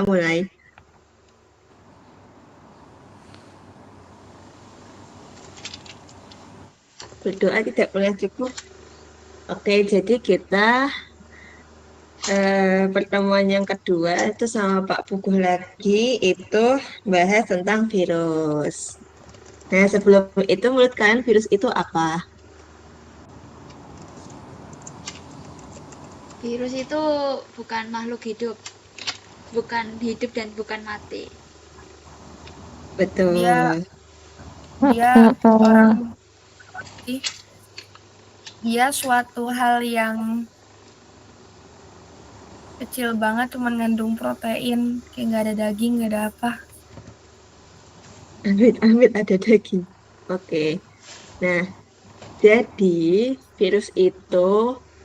mulai. Berdoa tidak pernah cukup. Oke, jadi kita pertemuan yang kedua itu sama Pak Puguh lagi itu bahas tentang virus. Nah, sebelum itu menurut kalian virus itu apa? Virus itu bukan makhluk hidup, bukan hidup dan bukan mati. Dia Betul. dia orang dia suatu hal yang kecil banget, cuma mengandung protein, kayak nggak ada daging, nggak ada apa. Amit-amit ada daging. Oke. Nah, jadi virus itu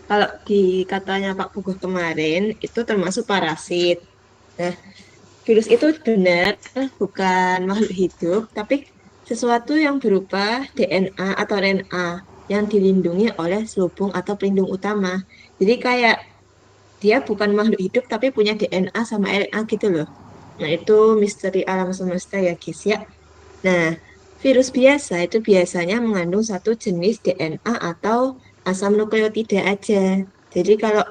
kalau di katanya Pak Puguh kemarin itu termasuk parasit. Nah, virus itu benar bukan makhluk hidup, tapi sesuatu yang berupa DNA atau RNA yang dilindungi oleh selubung atau pelindung utama. Jadi kayak dia bukan makhluk hidup tapi punya DNA sama RNA gitu loh. Nah, itu misteri alam semesta ya guys ya. Nah, virus biasa itu biasanya mengandung satu jenis DNA atau asam nukleotida aja. Jadi kalau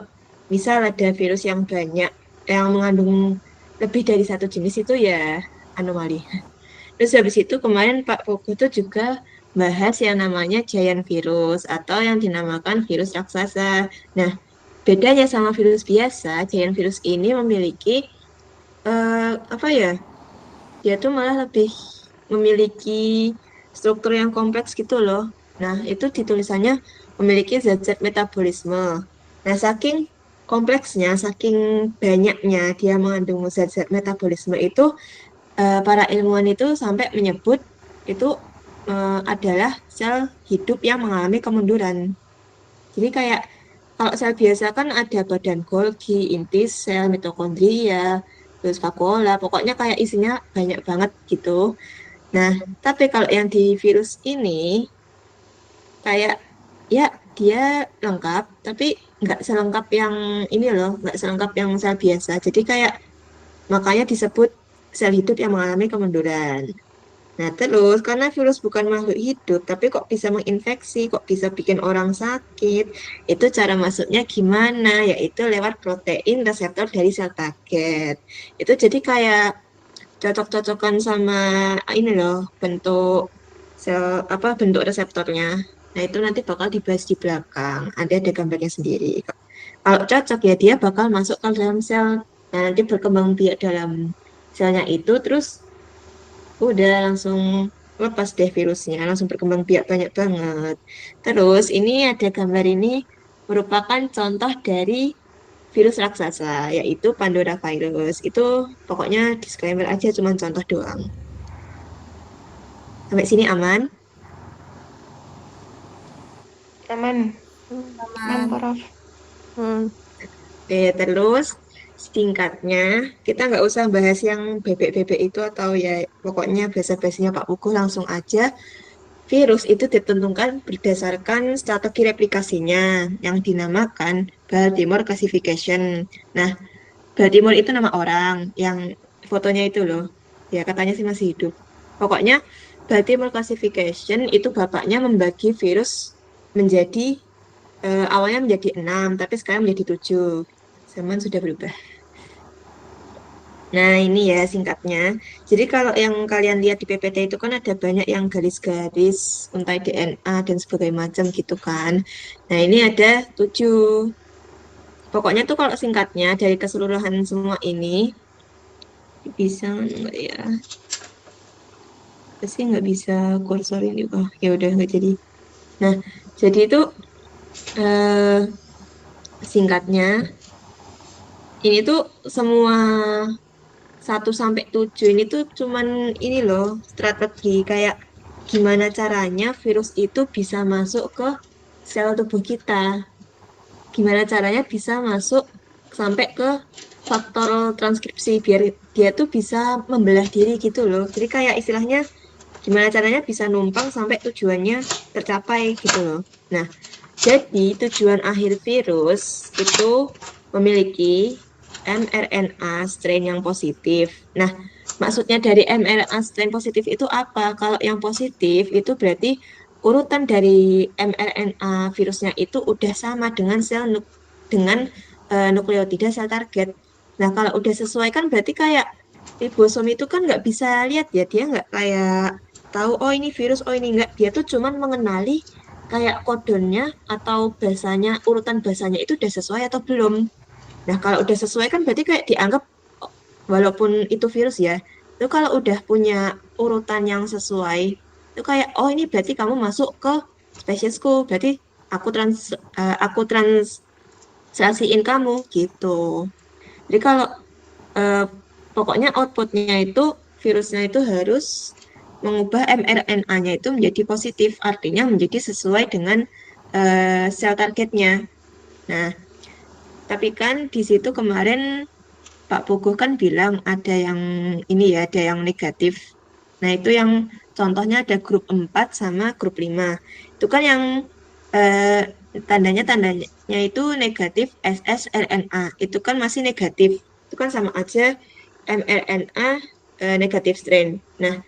misal ada virus yang banyak yang mengandung lebih dari satu jenis itu ya anomali. Terus habis itu kemarin Pak Pogo tuh juga bahas yang namanya giant virus atau yang dinamakan virus raksasa. Nah, bedanya sama virus biasa, giant virus ini memiliki apa ya? Dia tuh malah lebih memiliki struktur yang kompleks gitu loh. Nah, itu ditulisannya memiliki zat-zat metabolisme. Nah, saking kompleksnya, saking banyaknya dia mengandung zat-zat metabolisme itu, para ilmuwan itu sampai menyebut itu adalah sel hidup yang mengalami kemunduran. Jadi kayak kalau sel biasa kan ada badan Golgi, inti sel, mitokondria, terus vakuola, pokoknya kayak isinya banyak banget gitu. Nah, tapi kalau yang di virus ini kayak ya dia lengkap, tapi nggak selengkap yang ini loh, nggak selengkap yang sel biasa. Jadi kayak makanya disebut sel hidup yang mengalami kemunduran. Nah, terus karena virus bukan makhluk hidup, tapi kok bisa menginfeksi, kok bisa bikin orang sakit, itu cara masuknya gimana? Yaitu lewat protein reseptor dari sel target. Itu jadi kayak cocok-cocokan sama ini loh, bentuk sel apa bentuk reseptornya. Nah, itu nanti bakal dibahas di belakang. Ada gambarnya sendiri. Kalau cocok ya dia bakal masuk ke dalam sel. Nah, nanti berkembang biak dalam selnya itu terus udah langsung lepas deh virusnya, langsung berkembang biak banyak banget. Terus ini ada gambar ini merupakan contoh dari virus raksasa, yaitu Pandora virus. Itu pokoknya disclaimer aja, cuman contoh doang. Sampai sini aman? Aman, aman, Aman. Prof. Oke, terus singkatnya kita nggak usah bahas yang bebek-bebek itu atau ya pokoknya bahasa-bahasanya Pak Puguh langsung aja. Virus itu ditentukan berdasarkan strategi replikasinya yang dinamakan Baltimore Classification. Nah, Baltimore itu nama orang yang fotonya itu loh. Ya, katanya sih masih hidup. Pokoknya Baltimore Classification itu bapaknya membagi virus menjadi awalnya menjadi 6, tapi sekarang menjadi 7. Zaman sudah berubah. Nah, ini ya singkatnya. Jadi kalau yang kalian lihat di PPT itu kan ada banyak yang garis-garis, untai DNA dan sebagainya macam gitu kan. Nah, ini ada 7. Pokoknya tuh kalau singkatnya dari keseluruhan semua ini bisa enggak ya? Pasti nggak bisa kursor ini. Oh, ya udah nggak jadi. Nah, jadi itu eh, singkatnya ini tuh semua 1 sampai 7 ini tuh cuman ini loh strategi kayak gimana caranya virus itu bisa masuk ke sel tubuh kita. Gimana caranya bisa masuk sampai ke faktor transkripsi biar dia tuh bisa membelah diri gitu loh. Jadi kayak istilahnya gimana caranya bisa numpang sampai tujuannya tercapai gitu loh. Nah, jadi tujuan akhir virus itu memiliki mRNA strain yang positif. Nah, maksudnya dari mRNA strain positif itu apa? Kalau yang positif itu berarti urutan dari mRNA virusnya itu udah sama dengan dengan nukleotida sel target. Nah, kalau udah sesuai kan berarti kayak ribosom itu kan nggak bisa lihat ya, dia nggak kayak tahu oh ini virus, oh ini enggak. Dia tuh cuman mengenali kayak kodonnya atau bahasanya, urutan bahasanya itu udah sesuai atau belum. Nah, kalau udah sesuai kan berarti kayak dianggap oh, walaupun itu virus ya, itu kalau udah punya urutan yang sesuai, itu kayak oh ini berarti kamu masuk ke spesiesku, berarti aku translasiin kamu gitu. Jadi kalau eh, pokoknya outputnya itu virusnya itu harus mengubah mRNA-nya itu menjadi positif, artinya menjadi sesuai dengan sel targetnya. Nah, tapi kan di situ kemarin Pak Puguh kan bilang ada yang ini ya, ada yang negatif. Nah, itu yang contohnya ada grup 4 sama grup 5. Itu kan yang eh, tandanya itu negatif ssRNA. Itu kan masih negatif. Itu kan sama aja mRNA negatif strain. Nah,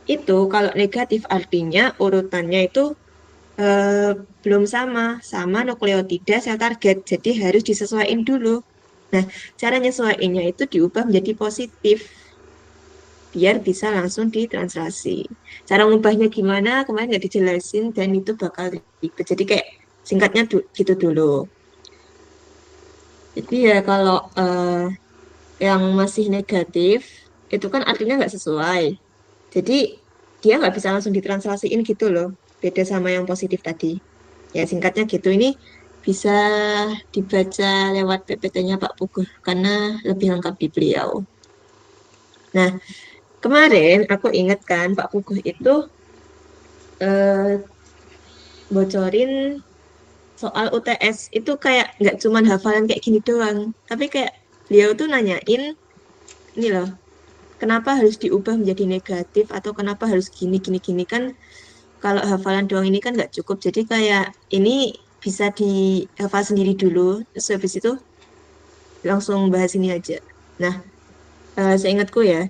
itu kalau negatif artinya urutannya itu eh, belum sama nukleotida sel target. Jadi harus disesuaikan dulu. Nah, cara nyesuaiinnya itu diubah menjadi positif biar bisa langsung ditranslasi. Cara ngubahnya gimana kemarin nggak dijelasin dan itu bakal ribet. Jadi kayak singkatnya gitu dulu. Jadi ya kalau yang masih negatif itu kan artinya nggak sesuai. Jadi dia nggak bisa langsung ditranslasiin gitu loh. Beda sama yang positif tadi. Ya singkatnya gitu. Ini bisa dibaca lewat PPT-nya Pak Puguh karena lebih lengkap di beliau. Nah, kemarin aku ingat kan Pak Puguh itu eh, bocorin soal UTS itu kayak nggak cuman hafalan kayak gini doang, tapi kayak beliau tuh nanyain ini loh, kenapa harus diubah menjadi negatif atau kenapa harus gini gini gini kan kalau hafalan doang ini kan nggak cukup, jadi kayak ini bisa dihafal sendiri dulu, terus habis itu langsung bahas ini aja. Nah, seingatku ya,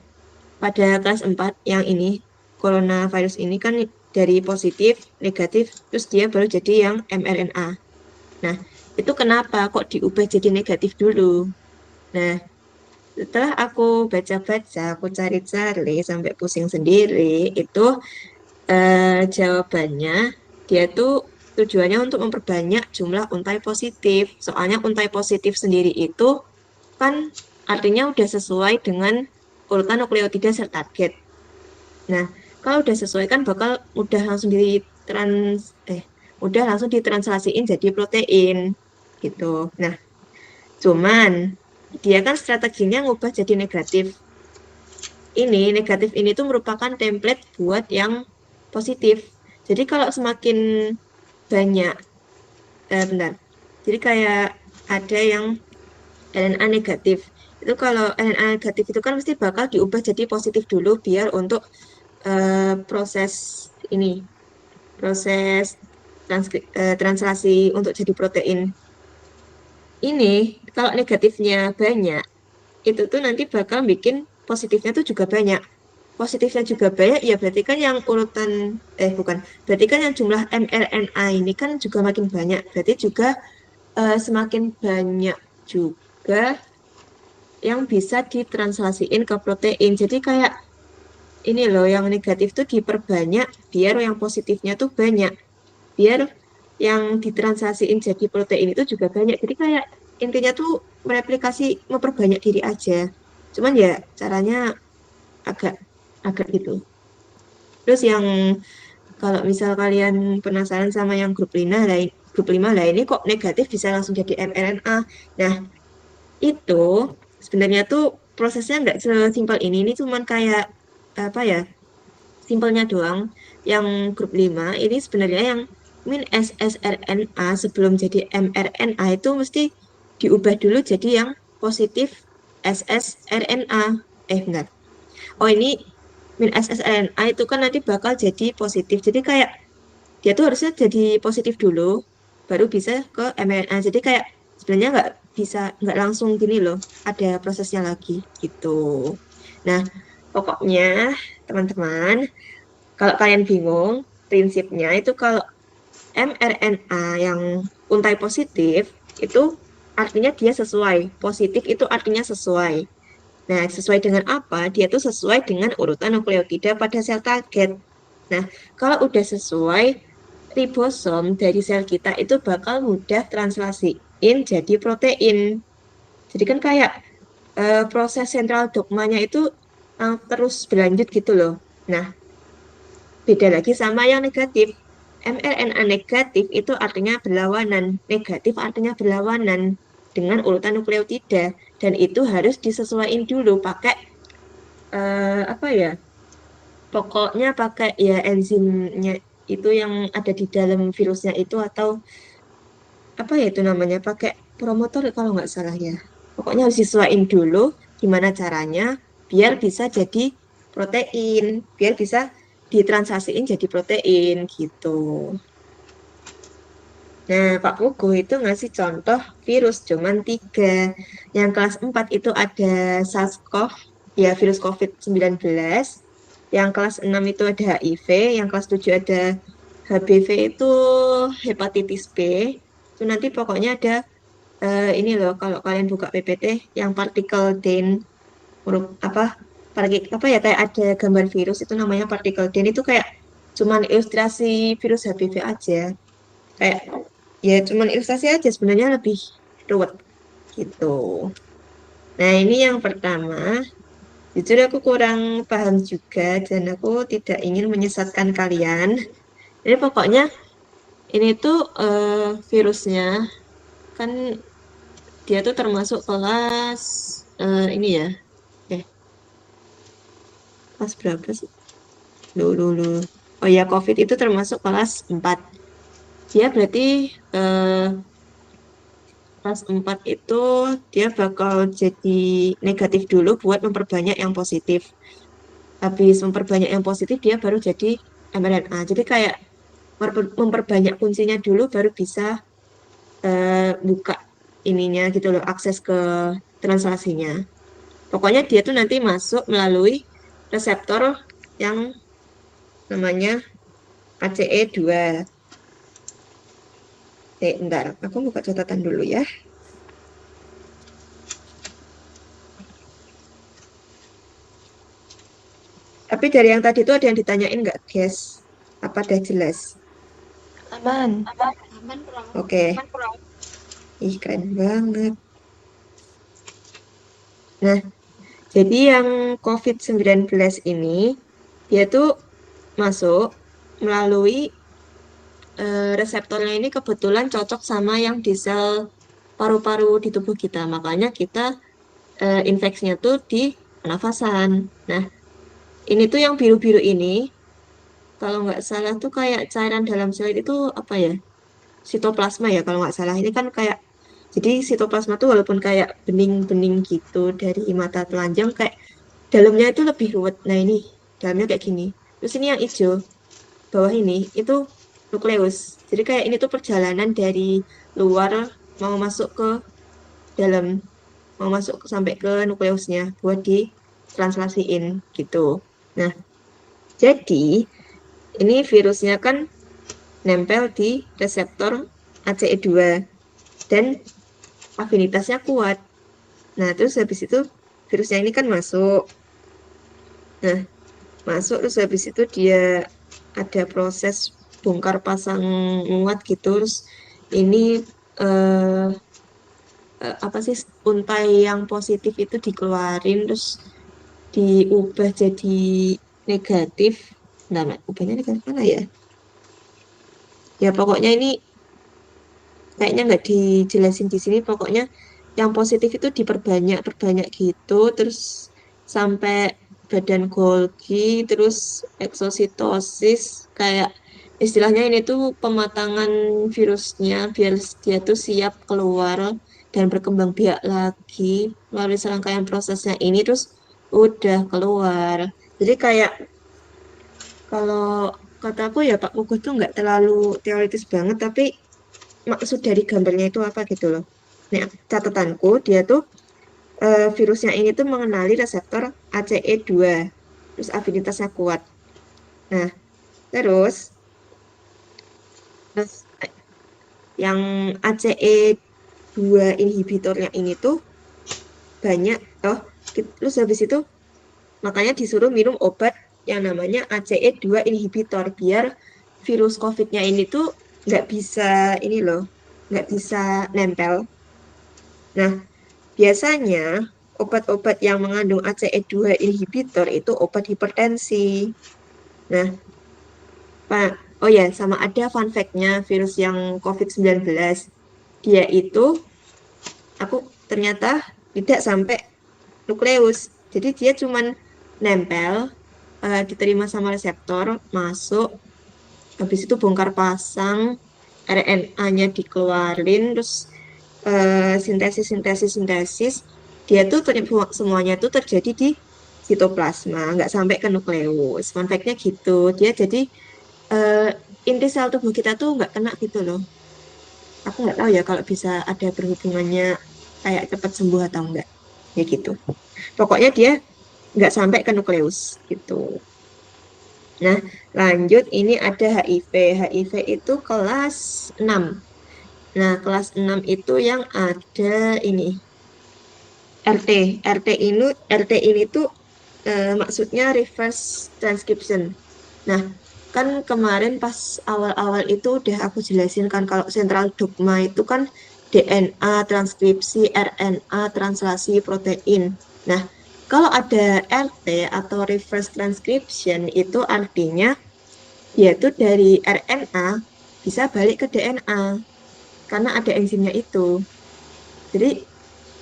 pada kelas 4 yang ini, coronavirus ini kan dari positif, negatif, terus dia baru jadi yang mRNA. Nah, itu kenapa kok diubah jadi negatif dulu? Nah, setelah aku baca-baca, aku cari-cari sampai pusing sendiri, itu jawabannya dia tuh tujuannya untuk memperbanyak jumlah untai positif. Soalnya untai positif sendiri itu kan artinya udah sesuai dengan urutan nukleotida sel target. Nah, kalau udah sesuai kan bakal udah langsung ditranslasiin jadi protein gitu. Nah, cuman dia kan strateginya ngubah jadi negatif. Ini negatif ini tuh merupakan template buat yang positif. Jadi kalau semakin banyak, bentar. Jadi kayak ada yang RNA negatif. Itu kalau RNA negatif itu kan mesti bakal diubah jadi positif dulu biar untuk proses ini, proses translasi untuk jadi protein. Ini kalau negatifnya banyak, itu tuh nanti bakal bikin positifnya tuh juga banyak. Positifnya juga banyak, ya berarti kan yang urutan, bukan, berarti kan yang jumlah mRNA ini kan juga makin banyak. Berarti juga semakin banyak juga yang bisa ditranslasiin ke protein. Jadi kayak ini loh, yang negatif tuh diperbanyak biar yang positifnya tuh banyak. Biar yang ditranslasiin jadi protein itu juga banyak. Jadi kayak intinya tuh mereplikasi, memperbanyak diri aja. Cuman ya caranya agak agak gitu. Terus yang kalau misal kalian penasaran sama yang grup 5 lah ini kok negatif bisa langsung jadi mRNA. Nah, itu sebenarnya tuh prosesnya nggak sesimpel ini. Ini cuman kayak apa ya? Simpelnya doang. Yang grup 5 ini sebenarnya yang min ssRNA sebelum jadi mRNA itu mesti diubah dulu jadi yang positif ssRNA. Bentar. Oh ini min ssRNA itu kan nanti bakal jadi positif. Jadi kayak dia tuh harusnya jadi positif dulu, baru bisa ke mRNA. Jadi kayak sebenarnya nggak bisa nggak langsung gini loh, ada prosesnya lagi gitu. Nah, pokoknya teman-teman, kalau kalian bingung, prinsipnya itu kalau mRNA yang untai positif itu artinya dia sesuai. Positif itu artinya sesuai. Nah, sesuai dengan apa? Dia tuh sesuai dengan urutan nukleotida pada sel target. Nah, kalau udah sesuai, ribosom dari sel kita itu bakal mudah translasiin jadi protein. Jadi kan kayak proses sentral dogmanya itu terus berlanjut gitu loh. Nah, beda lagi sama yang negatif. mRNA negatif itu artinya berlawanan, negatif artinya berlawanan dengan urutan nukleotida dan itu harus disesuaikan dulu pakai apa ya? Pokoknya pakai ya enzimnya itu yang ada di dalam virusnya itu atau apa ya itu namanya pakai promotor kalau nggak salah ya. Pokoknya harus disesuaikan dulu gimana caranya biar bisa jadi protein, biar bisa ditranslasiin jadi protein gitu. Nah, Pak Pugu itu ngasih contoh virus cuman 3. Yang kelas 4 itu ada SARS-CoV, ya virus COVID-19. Yang kelas 6 itu ada HIV, yang kelas 7 ada HBV itu hepatitis B. Itu nanti pokoknya ada ini loh kalau kalian buka PPT yang partikel DIN huruf apa ya kayak ada gambar virus itu namanya partikel DIN itu kayak cuman ilustrasi virus HBV aja. Kayak ya cuman ilustrasi aja sebenarnya lebih ruwet gitu. Nah, ini yang pertama. Jujur aku kurang paham juga dan aku tidak ingin menyesatkan kalian. Jadi pokoknya ini tuh virusnya kan dia tuh termasuk kelas ini ya. Eh, kelas berapa sih? Dulu. Oh ya, COVID itu termasuk kelas 4. Dia berarti kelas 4 itu dia bakal jadi negatif dulu buat memperbanyak yang positif. Habis memperbanyak yang positif dia baru jadi mRNA. Jadi kayak memperbanyak kuncinya dulu baru bisa buka ininya gitu loh, akses ke translasinya. Pokoknya dia tuh nanti masuk melalui reseptor yang namanya ACE2. Bentar, aku buka catatan dulu ya. Tapi dari yang tadi tuh ada yang ditanyain nggak, guys? Apa udah jelas? Aman. Aman kurang. Oke. Ih, keren banget. Nah, jadi yang COVID-19 ini, dia tuh masuk melalui reseptornya ini kebetulan cocok sama yang di sel paru-paru di tubuh kita. Makanya kita infeksinya tuh di pernafasan. Nah, ini tuh yang biru-biru ini, kalau nggak salah tuh kayak cairan dalam sel itu apa ya? Sitoplasma ya kalau nggak salah. Ini kan kayak, jadi sitoplasma tuh walaupun kayak bening-bening gitu dari mata telanjang, kayak dalamnya itu lebih ruwet. Nah ini, dalamnya kayak gini. Terus ini yang hijau, bawah ini, itu nukleus. Jadi kayak ini tuh perjalanan dari luar mau masuk ke dalam, mau masuk sampai ke nukleusnya buat ditranslasiin gitu. Nah, jadi ini virusnya kan nempel di reseptor ACE2 dan afinitasnya kuat. Nah, terus habis itu virusnya ini kan masuk. Nah, masuk terus habis itu dia ada proses bongkar pasang muat gitu. Terus ini eh, apa sih untai yang positif itu dikeluarin terus diubah jadi negatif. Nah, ubahnya negatif mana ya? Ya pokoknya ini kayaknya nggak dijelasin di sini. Pokoknya yang positif itu diperbanyak perbanyak gitu terus sampai badan Golgi terus eksositosis kayak istilahnya ini tuh pematangan virusnya biar dia tuh siap keluar dan berkembang biak lagi melalui serangkaian prosesnya ini terus udah keluar. Jadi kayak kalau kataku ya Pak Kukuh tuh nggak terlalu teoritis banget tapi maksud dari gambarnya itu apa gitu loh. Nah, catatanku dia tuh virusnya ini tuh mengenali reseptor ACE2, terus afinitasnya kuat. Nah, terus eh, yang ACE2 inhibitornya ini tuh banyak toh. Terus habis itu makanya disuruh minum obat yang namanya ACE2 inhibitor biar virus COVID-nya ini tuh nggak bisa ini loh, nggak bisa nempel. Nah, biasanya obat-obat yang mengandung ACE2 inhibitor itu obat hipertensi. Nah, Pak, oh ya, sama ada fun fact-nya virus yang COVID-19. Dia itu, aku ternyata tidak sampai nukleus. Jadi dia cuman nempel, diterima sama reseptor, masuk, habis itu bongkar pasang, RNA-nya dikeluarin, terus sintesis, dia tuh semuanya tuh terjadi di sitoplasma, nggak sampai ke nukleus. Fun fact-nya gitu. Dia jadi eh, inti sel tubuh kita tuh nggak kena gitu loh. Aku nggak tahu ya kalau bisa ada berhubungannya kayak cepat sembuh atau enggak. Ya gitu. Pokoknya dia nggak sampai ke nukleus gitu. Nah, lanjut ini ada HIV. HIV itu kelas 6. Nah, kelas 6 itu yang ada ini RT. RT ini tuh maksudnya reverse transcription. Nah, kan kemarin pas awal-awal itu udah aku jelasin kan kalau sentral dogma itu kan DNA, transkripsi, RNA, translasi protein. Nah, kalau ada RT atau reverse transcription itu artinya yaitu dari RNA bisa balik ke DNA karena ada enzimnya itu. Jadi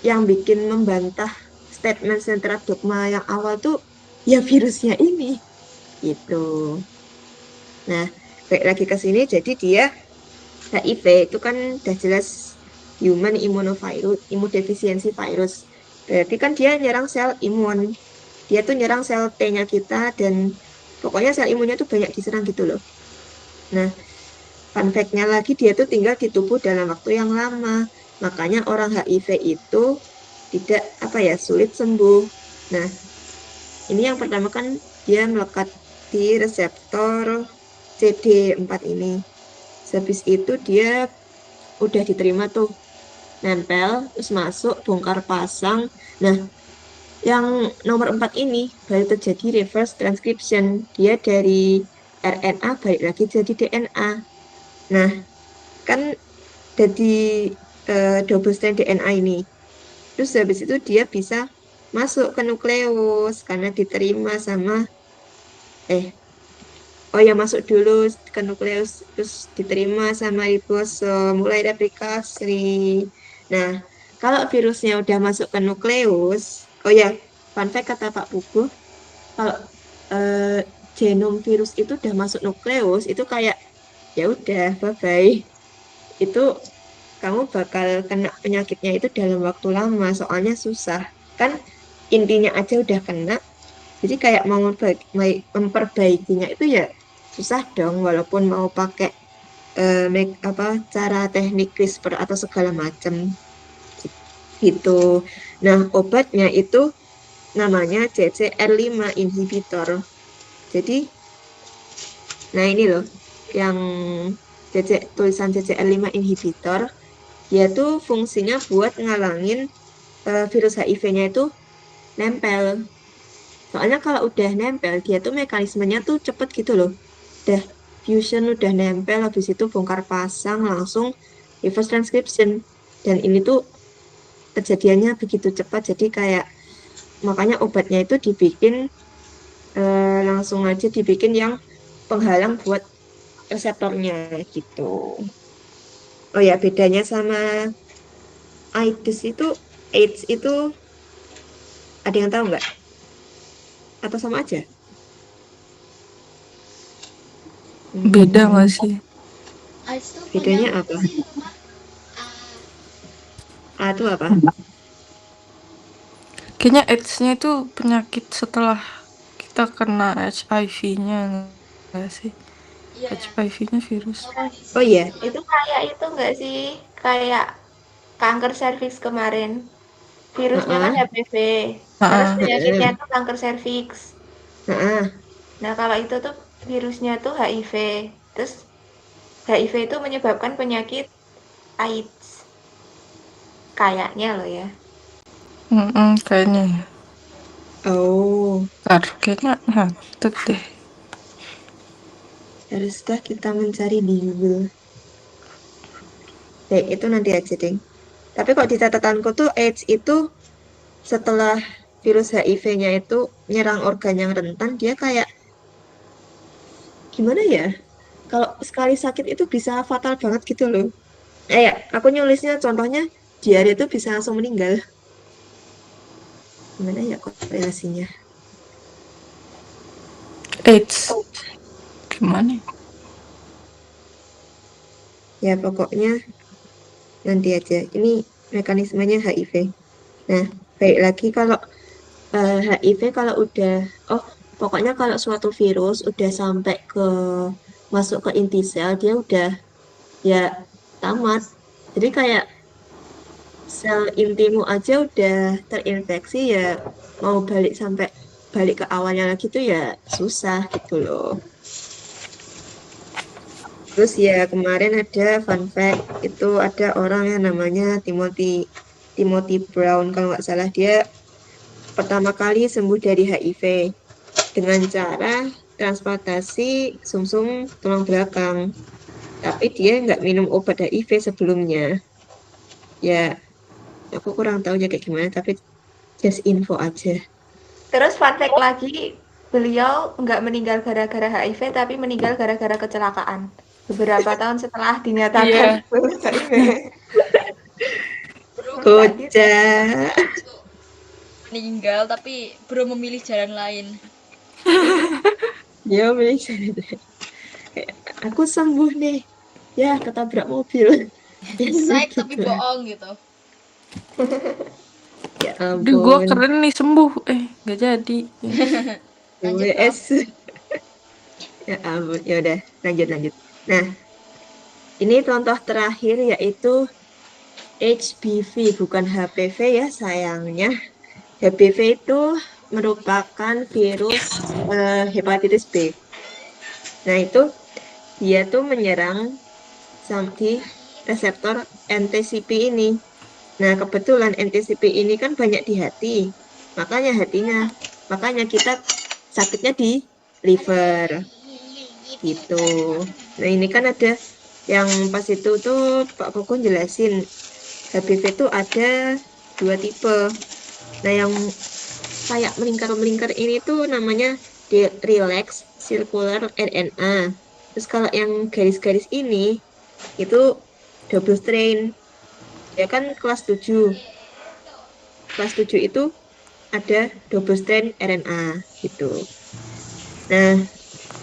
yang bikin membantah statement sentral dogma yang awal tuh ya virusnya ini gitu. Nah, balik lagi ke sini, jadi dia HIV itu kan udah jelas human immunovirus, imunodeficiency virus. Berarti kan dia nyerang sel imun. Dia tuh nyerang sel T-nya kita dan pokoknya sel imunnya tuh banyak diserang gitu loh. Nah, fun fact-nya lagi dia tuh tinggal di tubuh dalam waktu yang lama. Makanya orang HIV itu tidak apa ya sulit sembuh. Nah, ini yang pertama kan dia melekat di reseptor CD4 ini. Habis itu dia udah diterima tuh nempel, terus masuk, bongkar pasang. Nah, yang nomor 4 ini baru terjadi reverse transcription. Dia dari RNA balik lagi jadi DNA. Nah, kan jadi double strand DNA ini. Terus habis itu dia bisa masuk ke nukleus karena diterima sama eh oh ya masuk dulu ke nukleus terus diterima sama ribosom mulai replikasi. Nah, kalau virusnya udah masuk ke nukleus, oh ya, fun fact kata Pak Pugu, kalau eh, genom virus itu udah masuk nukleus itu kayak ya udah bye bye. Itu kamu bakal kena penyakitnya itu dalam waktu lama, soalnya susah. Kan intinya aja udah kena, jadi kayak mau memperbaikinya itu ya susah dong, walaupun mau pakai cara teknik CRISPR atau segala macam gitu. Nah, obatnya itu namanya CCR5 inhibitor. Jadi, nah ini loh yang tulisan CCR5 inhibitor, dia tuh fungsinya buat ngalangin virus HIV-nya itu nempel. Soalnya kalau udah nempel, dia tuh mekanismenya tuh cepet gitu loh. Udah fusion, udah nempel, habis itu bongkar pasang, langsung reverse transcription. Dan ini tuh kejadiannya begitu cepat, jadi kayak makanya obatnya itu dibikin langsung aja dibikin yang penghalang buat reseptornya gitu. Oh ya, bedanya sama AIDS itu ada yang tahu nggak? Atau sama aja? Beda Hmm, nggak sih? AIDS tuh bedanya penyakit apa? sih apa? A itu apa? Kayaknya AIDS-nya itu penyakit setelah kita kena HIV-nya nggak sih? Iya, HIV-nya virus. Oh organisme iya, itu itu kayak itu nggak sih? Kayak kanker serviks kemarin. Virusnya kan Heeh. HPV, terus Heeh. penyakitnya Mm-mm. tuh kanker serviks. Heeh. Nah, kalau itu tuh virusnya tuh HIV. Terus HIV itu menyebabkan penyakit AIDS. Kayaknya loh ya. Kayaknya ya. Oh, Ntar, kayaknya ngantuk deh. haruskah kita mencari di Google? Itu nanti aja, ding. Tapi kok di catatanku tuh AIDS itu setelah virus HIV-nya itu nyerang organ yang rentan, dia kayak gimana ya? Kalau sekali sakit itu bisa fatal banget gitu loh. Ya, aku nyulisnya contohnya diare itu bisa langsung meninggal. Gimana ya korelasinya? AIDS. Gimana ya? Ya pokoknya nanti aja. Ini mekanismenya HIV. Nah, baik lagi kalau HIV kalau udah, oh pokoknya kalau suatu virus udah sampai ke masuk ke inti sel, dia udah ya tamat. Jadi kayak sel intimu aja udah terinfeksi ya mau balik sampai balik ke awalnya lagi tuh ya susah gitu loh. Terus ya kemarin ada fun fact itu ada orang yang namanya Timothy Timothy Brown kalau nggak salah dia pertama kali sembuh dari HIV dengan cara transplantasi sumsum tulang belakang. Tapi dia nggak minum obat HIV sebelumnya. Ya aku kurang tahu ya kayak gimana tapi just info aja. Terus fun fact lagi, beliau nggak meninggal gara-gara HIV, tapi meninggal gara-gara kecelakaan. Beberapa tahun setelah dinyatakan Iya. lulus HIV. Kocak. Meninggal tapi belum memilih jalan lain. Dia milih kayak, aku sembuh nih. Ya, ketabrak mobil. Psych tapi Gitu. bohong gitu. Ya Duh, gua ampun. keren nih sembuh. Gak jadi. Lanjut bro. WS. Ya ampun. Ya udah, lanjut lanjut. Nah, ini contoh terakhir yaitu HBV bukan HPV ya sayangnya. HBV itu merupakan virus hepatitis B. Nah itu dia tuh menyerang di reseptor NTCP ini. Nah kebetulan NTCP ini kan banyak di hati, makanya hatinya, makanya kita sakitnya di liver gitu. Nah ini kan ada yang pas itu tuh Pak Koko jelasin HBV itu ada dua tipe. Nah, yang kayak melingkar-melingkar ini tuh namanya relax circular RNA. Terus kalau yang garis-garis ini itu double strain. Ya kan kelas 7. Kelas 7 itu ada double strain RNA gitu. Nah,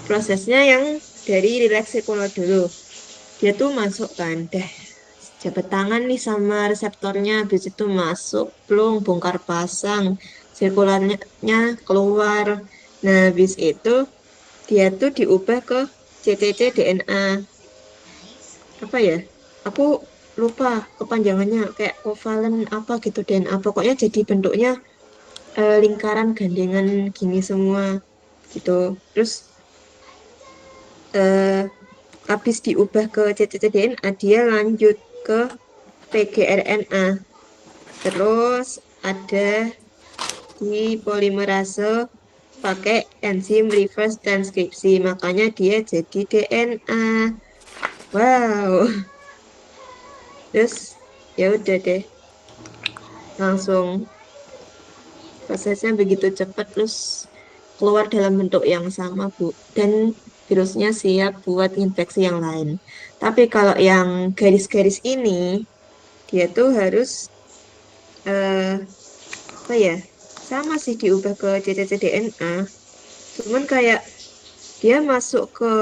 prosesnya yang dari relax circular dulu. Dia tuh masuk kan, deh jabat tangan nih sama reseptornya, habis itu masuk, plung, bongkar pasang, sirkularnya keluar. Nah, habis itu dia tuh diubah ke CCC DNA. Apa ya? Aku lupa kepanjangannya, kayak kovalen apa gitu DNA. Pokoknya jadi bentuknya lingkaran gandengan gini semua gitu. Terus eh, habis diubah ke CCC DNA, dia lanjut ke pgRNA. Terus ada di polimerase pakai enzim reverse transkripsi, makanya dia jadi DNA. Wow. Terus ya udah deh, langsung prosesnya begitu cepat terus keluar dalam bentuk yang sama, Bu. Dan virusnya siap buat infeksi yang lain. Tapi kalau yang garis-garis ini, dia tuh harus eh, apa ya? Sama sih diubah ke cccDNA. Cuman kayak dia masuk ke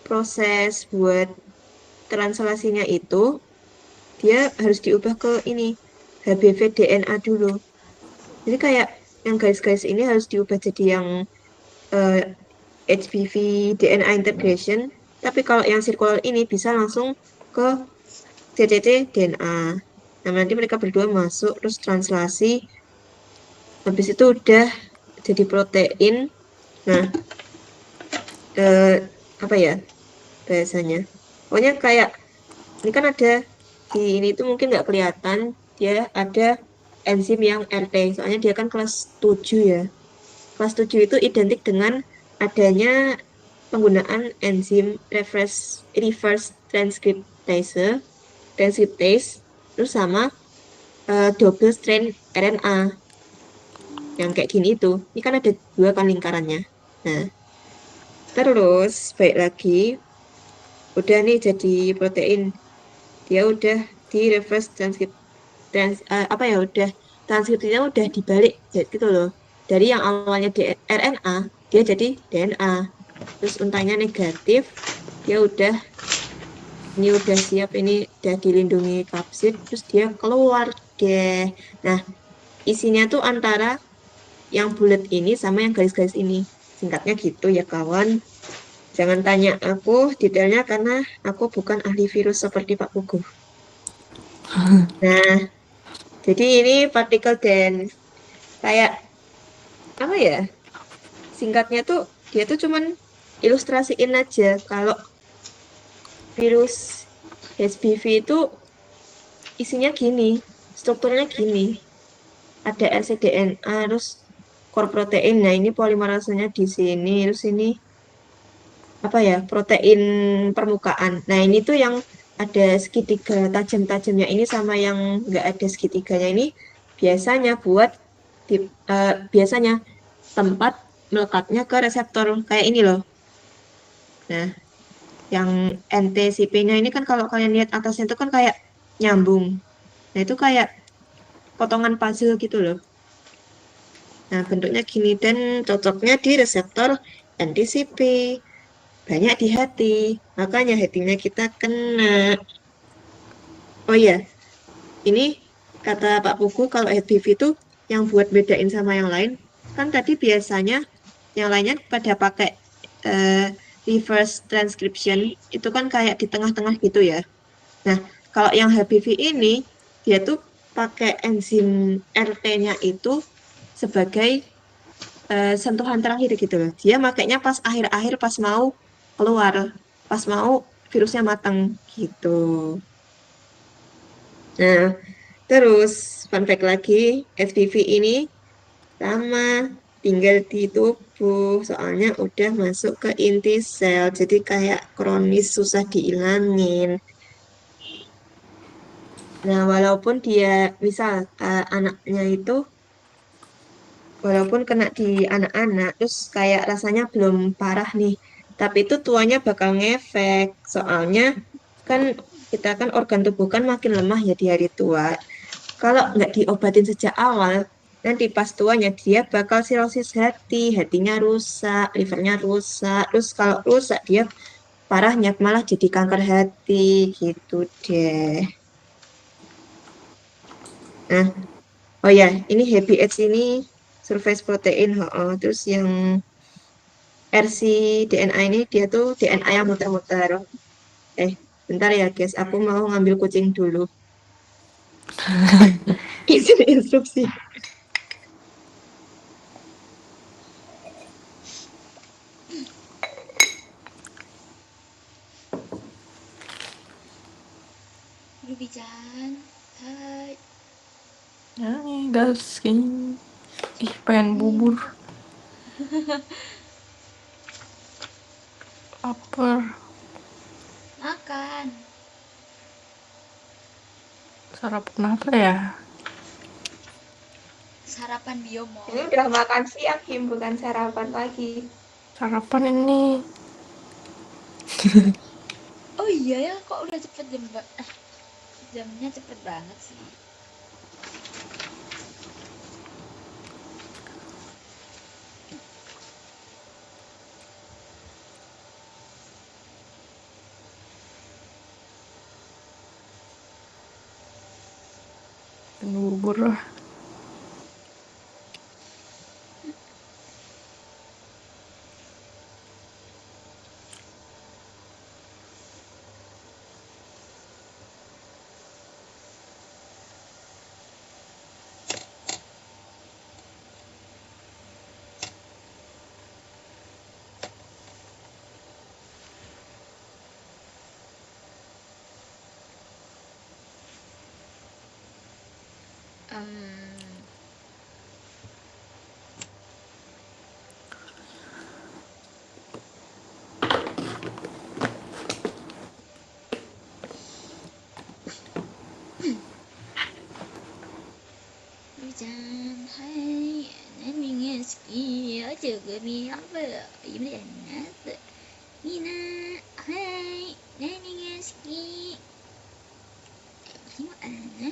proses buat translasinya itu, dia harus diubah ke ini HBV DNA dulu. Jadi kayak yang garis-garis ini harus diubah jadi yang eh, HBV DNA integration. Tapi kalau yang circular ini bisa langsung ke cccDNA Nah, nanti mereka berdua masuk, terus translasi, habis itu udah jadi protein. Nah, eh, apa ya bahasanya? Pokoknya kayak, ini kan ada, di ini tuh mungkin nggak kelihatan, dia ada enzim yang RT, soalnya dia kan kelas 7 ya. Kelas 7 itu identik dengan adanya penggunaan enzim reverse transcriptase, terus sama double strand RNA yang kayak gini itu. Ini kan ada dua kan lingkarannya. Nah, terus baik lagi, udah nih jadi protein. Dia udah di reverse apa ya, udah transkripsinya udah dibalik jadi gitu loh. Dari yang awalnya di RNA, dia jadi DNA. Terus untainya negatif, dia udah, ini udah siap, ini udah dilindungi kapsid, terus dia keluar deh. Nah, isinya tuh antara yang bulat ini sama yang garis-garis ini. Singkatnya gitu ya kawan. Jangan tanya aku detailnya karena aku bukan ahli virus seperti Pak Pugu. Nah, jadi ini partikel dance. Kayak apa ya? Singkatnya tuh dia tuh cuman ilustrasiin aja kalau virus HBV itu isinya gini, strukturnya gini. Ada rcDNA, terus core protein. Nah, ini polimerasenya di sini, terus ini apa ya, protein permukaan. Nah, ini tuh yang ada segitiga tajam-tajamnya ini sama yang nggak ada segitiganya ini biasanya buat biasanya tempat melekatnya ke reseptor kayak ini loh. Nah, yang NTCP-nya ini kan kalau kalian lihat atasnya itu kan kayak nyambung. Nah, itu kayak potongan puzzle gitu loh. Nah, bentuknya gini dan cocoknya di reseptor NTCP. Banyak di hati. Makanya hatinya kita kena. Oh iya, ini kata Pak Pugu kalau HPV itu yang buat bedain sama yang lain, kan tadi biasanya yang lainnya pada pakai eh, reverse transcription, itu kan kayak di tengah-tengah gitu ya. Nah, kalau yang HPV ini, dia tuh pakai enzim RT-nya itu sebagai sentuhan terakhir gitu loh. Dia makainya pas akhir-akhir, pas mau keluar, pas mau virusnya matang gitu. Nah, terus fun fact lagi, HPV ini sama tinggal di tubuh, soalnya udah masuk ke inti sel, jadi kayak kronis susah dihilangin. Nah, walaupun dia misal anaknya itu walaupun kena di anak-anak, terus kayak rasanya belum parah nih, tapi itu tuanya bakal ngefek. Soalnya kan kita kan organ tubuh kan makin lemah ya di hari tua. Kalau nggak diobatin sejak awal, nanti pas tuanya dia bakal sirosis hati, hatinya rusak, livernya rusak. Terus kalau rusak dia parahnya malah jadi kanker hati gitu deh. Nah, oh ya, ini Happy Aids ini surface protein, terus yang RC DNA ini dia tuh DNA yang muter-muter. Bentar ya guys, aku mau ngambil kucing dulu. Izin instruksi. Ruby-chan, hai. Ya, nih gasking. Ih, pengen bubur. Lapar. Makan. Sarapan apa ya? Sarapan biomo. Ini udah makan siang, Kim, bukan sarapan pagi. Sarapan ini. Oh iya ya, kok udah cepet jamnya cepet banget sih. Pengen bubur lah. Em, Hujan hai nên mình nghe ski ở trường người mi lắm với im đi anh Nina hai nên mình nghe ski nhưng mà anh Nina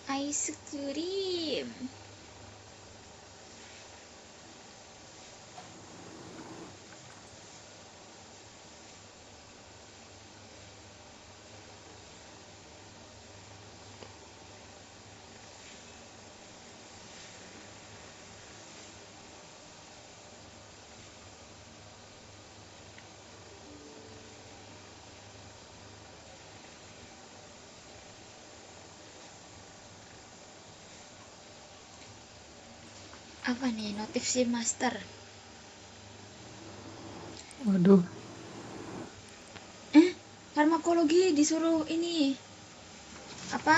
ice cream apa nih notif si master Waduh. farmakologi disuruh ini apa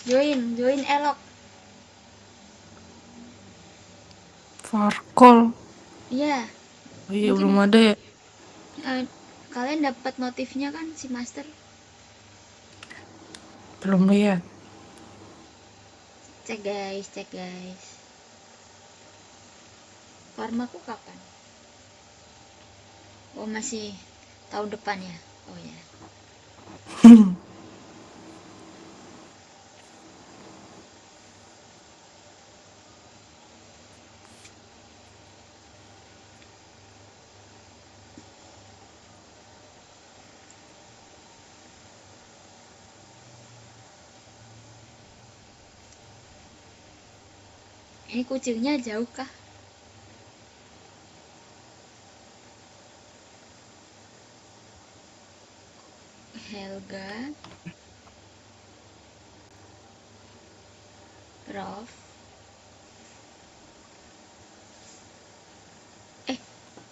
join elok Farkol. iya Oh iya, Mungkin- belum ada ya. kalian dapat notifnya kan si master Belum lihat. cek guys farmaku kapan oh masih tahun depan ya oh ya ini kucingnya jauh kah Helga Rolf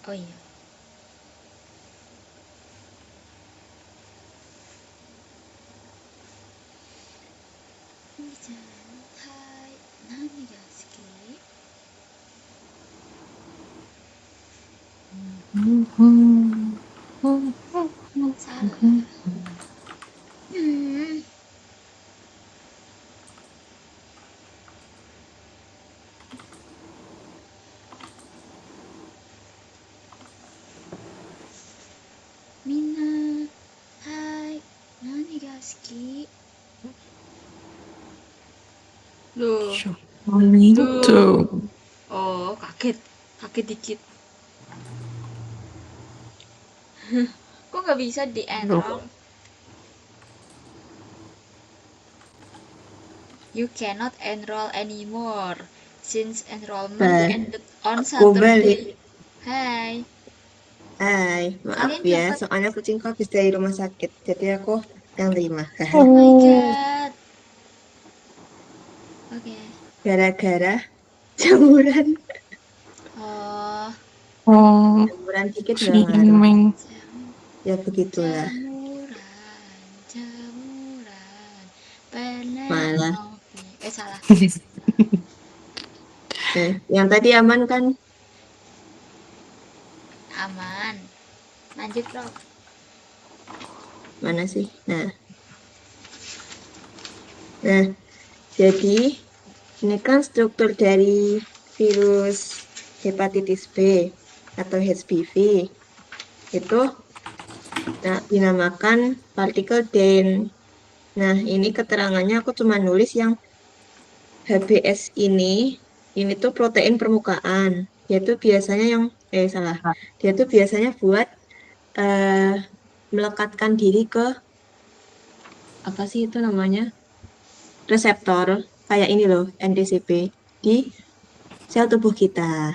oh iya hai nani ga suki salah Mina hai nani ga suki loh Itu. oh kaget dikit kok nggak bisa di enroll you cannot enroll anymore since enrollment ended on Aku Saturday balik. hai Hai, maaf Kalian ya, dapat- soalnya kucingku habis dari rumah sakit, jadi aku yang terima. oh my god oke Gara-gara jamuran, oh jamuran dikit nggak ngaruh. Cimeng. Ya begitulah. jamuran pernah Malah. salah Yang tadi aman kan? aman lanjut bro Mana sih? Nah, jadi ini kan struktur dari virus hepatitis B atau HBV itu dinamakan partikel DAN. Nah, ini keterangannya aku cuma nulis yang HBS ini tuh protein permukaan. Dia tuh biasanya Dia tuh biasanya buat melekatkan diri ke apa sih itu namanya? Reseptor kayak ini loh, NTCP di sel tubuh kita.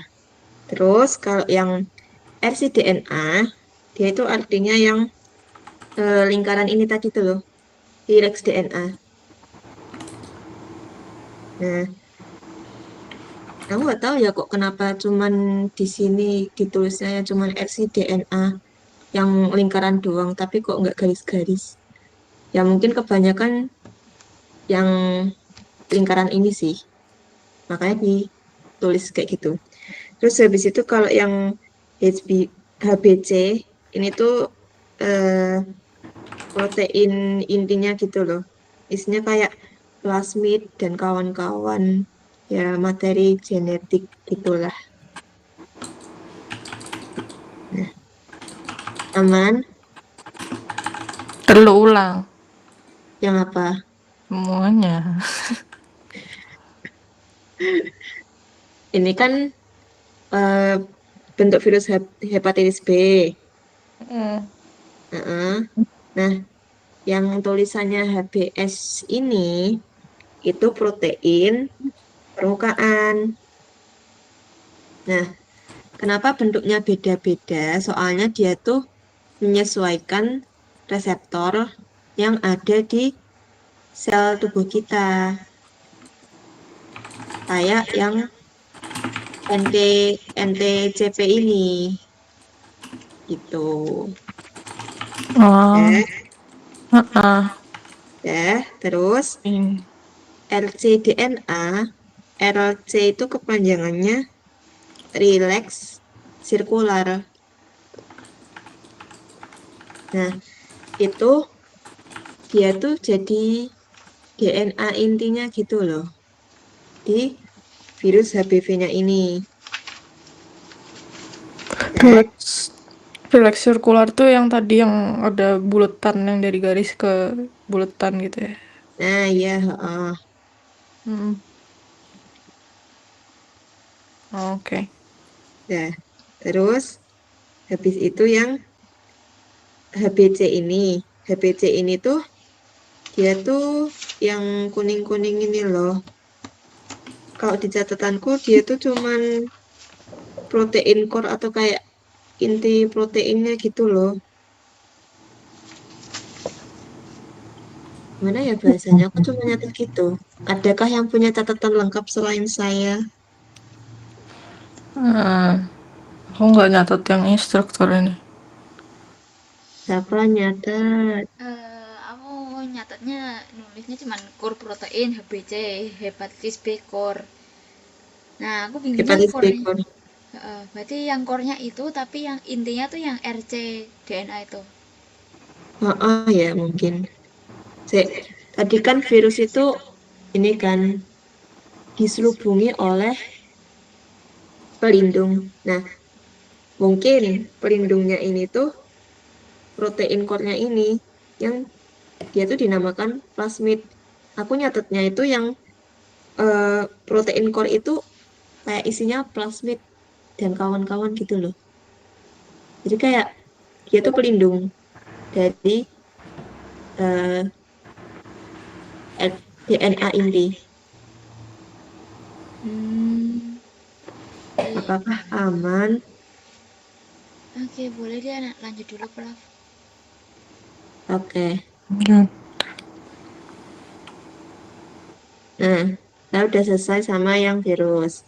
Terus kalau yang rcDNA, dia itu artinya yang lingkaran ini tadi tuh loh, T-rex DNA. Nah, aku nggak tahu ya kok kenapa cuman di sini ditulisnya cuman rcDNA. yang lingkaran doang, tapi kok nggak garis-garis. Ya mungkin kebanyakan yang lingkaran ini sih, makanya ditulis kayak gitu. Terus habis itu kalau yang HBC ini tuh eh, protein intinya gitu loh. Isinya kayak plasmid dan kawan-kawan. Ya materi genetik gitulah. Nah, aman. Perlu ulang Yang apa? semuanya. Ini kan eh, bentuk virus hepatitis B. Heeh. Nah, yang tulisannya HBS ini itu protein permukaan. Nah, kenapa bentuknya beda-beda? Soalnya dia tuh menyesuaikan reseptor yang ada di sel tubuh kita. Kayak yang NT, NTCP ini. Gitu. Oh, Ya, ya. Terus ini. RCDNA, RLC itu kepanjangannya relax circular. Nah, itu dia tuh jadi DNA intinya gitu loh di virus HPV-nya ini. Ya. Relax, relax circular tuh yang tadi yang ada buletan yang dari garis ke buletan gitu ya. Nah, ya, heeh. Hmm. Oke. Nah, terus habis itu yang HBC ini. HBC ini tuh dia tuh yang kuning-kuning ini loh. Kalau di catatanku dia tuh cuman protein core atau kayak inti proteinnya gitu loh. Mana ya bahasanya? Aku cuma nyatet gitu. Adakah yang punya catatan lengkap selain saya? Aku nggak nyatet yang instruktur ini. Siapa nyatet? Aku nyatetnya nulisnya cuman core protein HBC, hepatitis B core. Nah, aku bingungnya Hepatitis core. B core. Berarti yang core-nya itu, tapi yang intinya tuh yang RC DNA itu. Oh, ya mungkin. Cek. Tadi kan virus itu ini kan diselubungi oleh pelindung. Nah, mungkin pelindungnya ini tuh protein core-nya ini yang dia tuh dinamakan plasmid. Aku nyatetnya itu yang protein core itu kayak isinya plasmid dan kawan-kawan gitu loh. Jadi kayak dia tuh pelindung dari eh, DNA inti. Hmm, iya. Apakah aman? Oke, boleh dia lanjut dulu, Prof. Oke. Ya. Nah, saya udah selesai sama yang virus.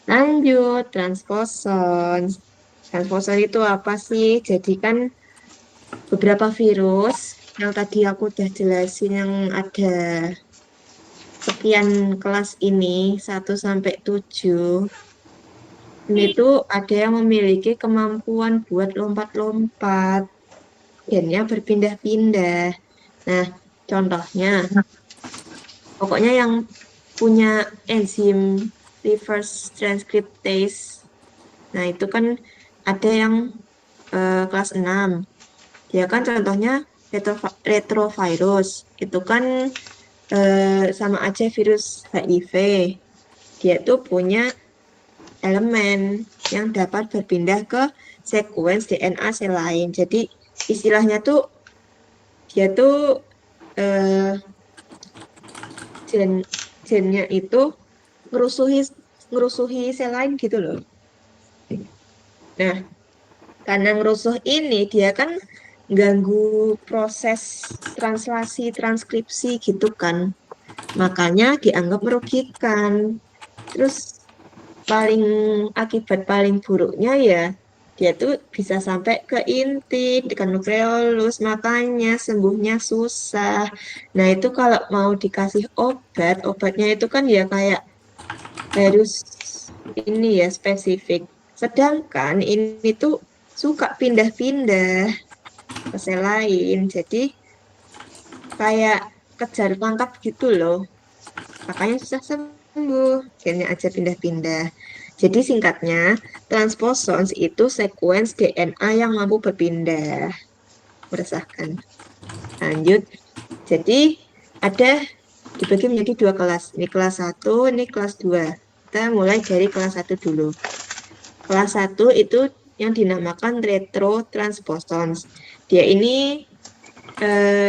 Lanjut, transposon. Transposon itu apa sih? Jadi kan beberapa virus yang tadi aku udah jelasin yang ada sekian kelas ini, 1 sampai 7, ini tuh ada yang memiliki kemampuan buat lompat-lompat, gennya berpindah-pindah. Nah, contohnya, pokoknya yang punya enzim reverse transcriptase. Nah, itu kan ada yang kelas 6. Dia kan contohnya retrovirus. Itu kan sama aja virus HIV. Dia tuh punya elemen yang dapat berpindah ke sequence DNA sel lain. Jadi istilahnya tuh dia tuh eh, gen gennya itu ngerusuhi ngerusuhi sel lain gitu loh. Nah, karena ngerusuh ini dia kan ganggu proses translasi transkripsi gitu kan. Makanya dianggap merugikan. Terus paling akibat paling buruknya ya Dia tuh bisa sampai ke inti, ke nukleolus, makanya sembuhnya susah. Nah, itu kalau mau dikasih obat, obatnya itu kan ya kayak harus ini ya spesifik. Sedangkan ini tuh suka pindah-pindah ke sel lain. Jadi kayak kejar tangkap gitu loh. Makanya susah sembuh. Kayaknya aja pindah-pindah. Jadi singkatnya, transposons itu sekuens DNA yang mampu berpindah. Meresahkan. Lanjut. Jadi ada dibagi menjadi dua kelas. Ini kelas satu, ini kelas 2. Kita mulai dari kelas satu dulu. Kelas satu itu yang dinamakan retrotransposons. Dia ini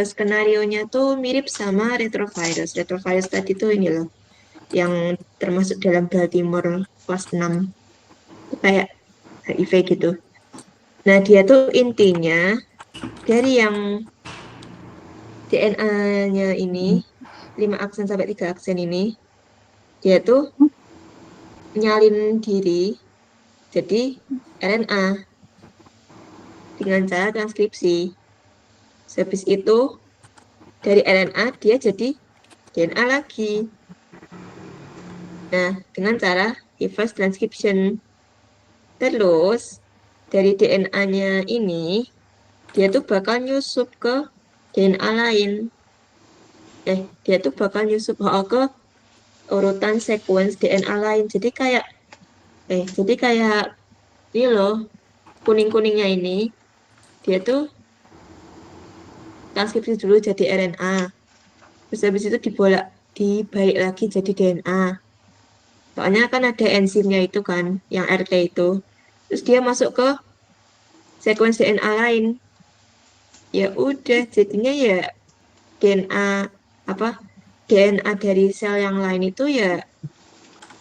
skenarionya tuh mirip sama retrovirus. Retrovirus tadi tuh ini loh, yang termasuk dalam Baltimore kelas 6. Itu kayak HIV gitu. Nah, dia tuh intinya dari yang DNA-nya ini, 5 aksen sampai 3 aksen ini, dia tuh nyalin diri jadi RNA dengan cara transkripsi. Habis itu, dari RNA dia jadi DNA lagi. Nah, dengan cara reverse transcription. Terus, dari DNA-nya ini, dia tuh bakal nyusup ke DNA lain. Dia tuh bakal nyusup ke urutan sequence DNA lain. Jadi kayak ini loh, kuning-kuningnya ini, dia tuh transkripsi dulu jadi RNA. Terus habis itu dibalik lagi jadi DNA. Soalnya kan ada enzimnya itu kan, yang RT itu. Terus dia masuk ke sequence DNA lain. Ya udah, jadinya ya DNA apa DNA dari sel yang lain itu ya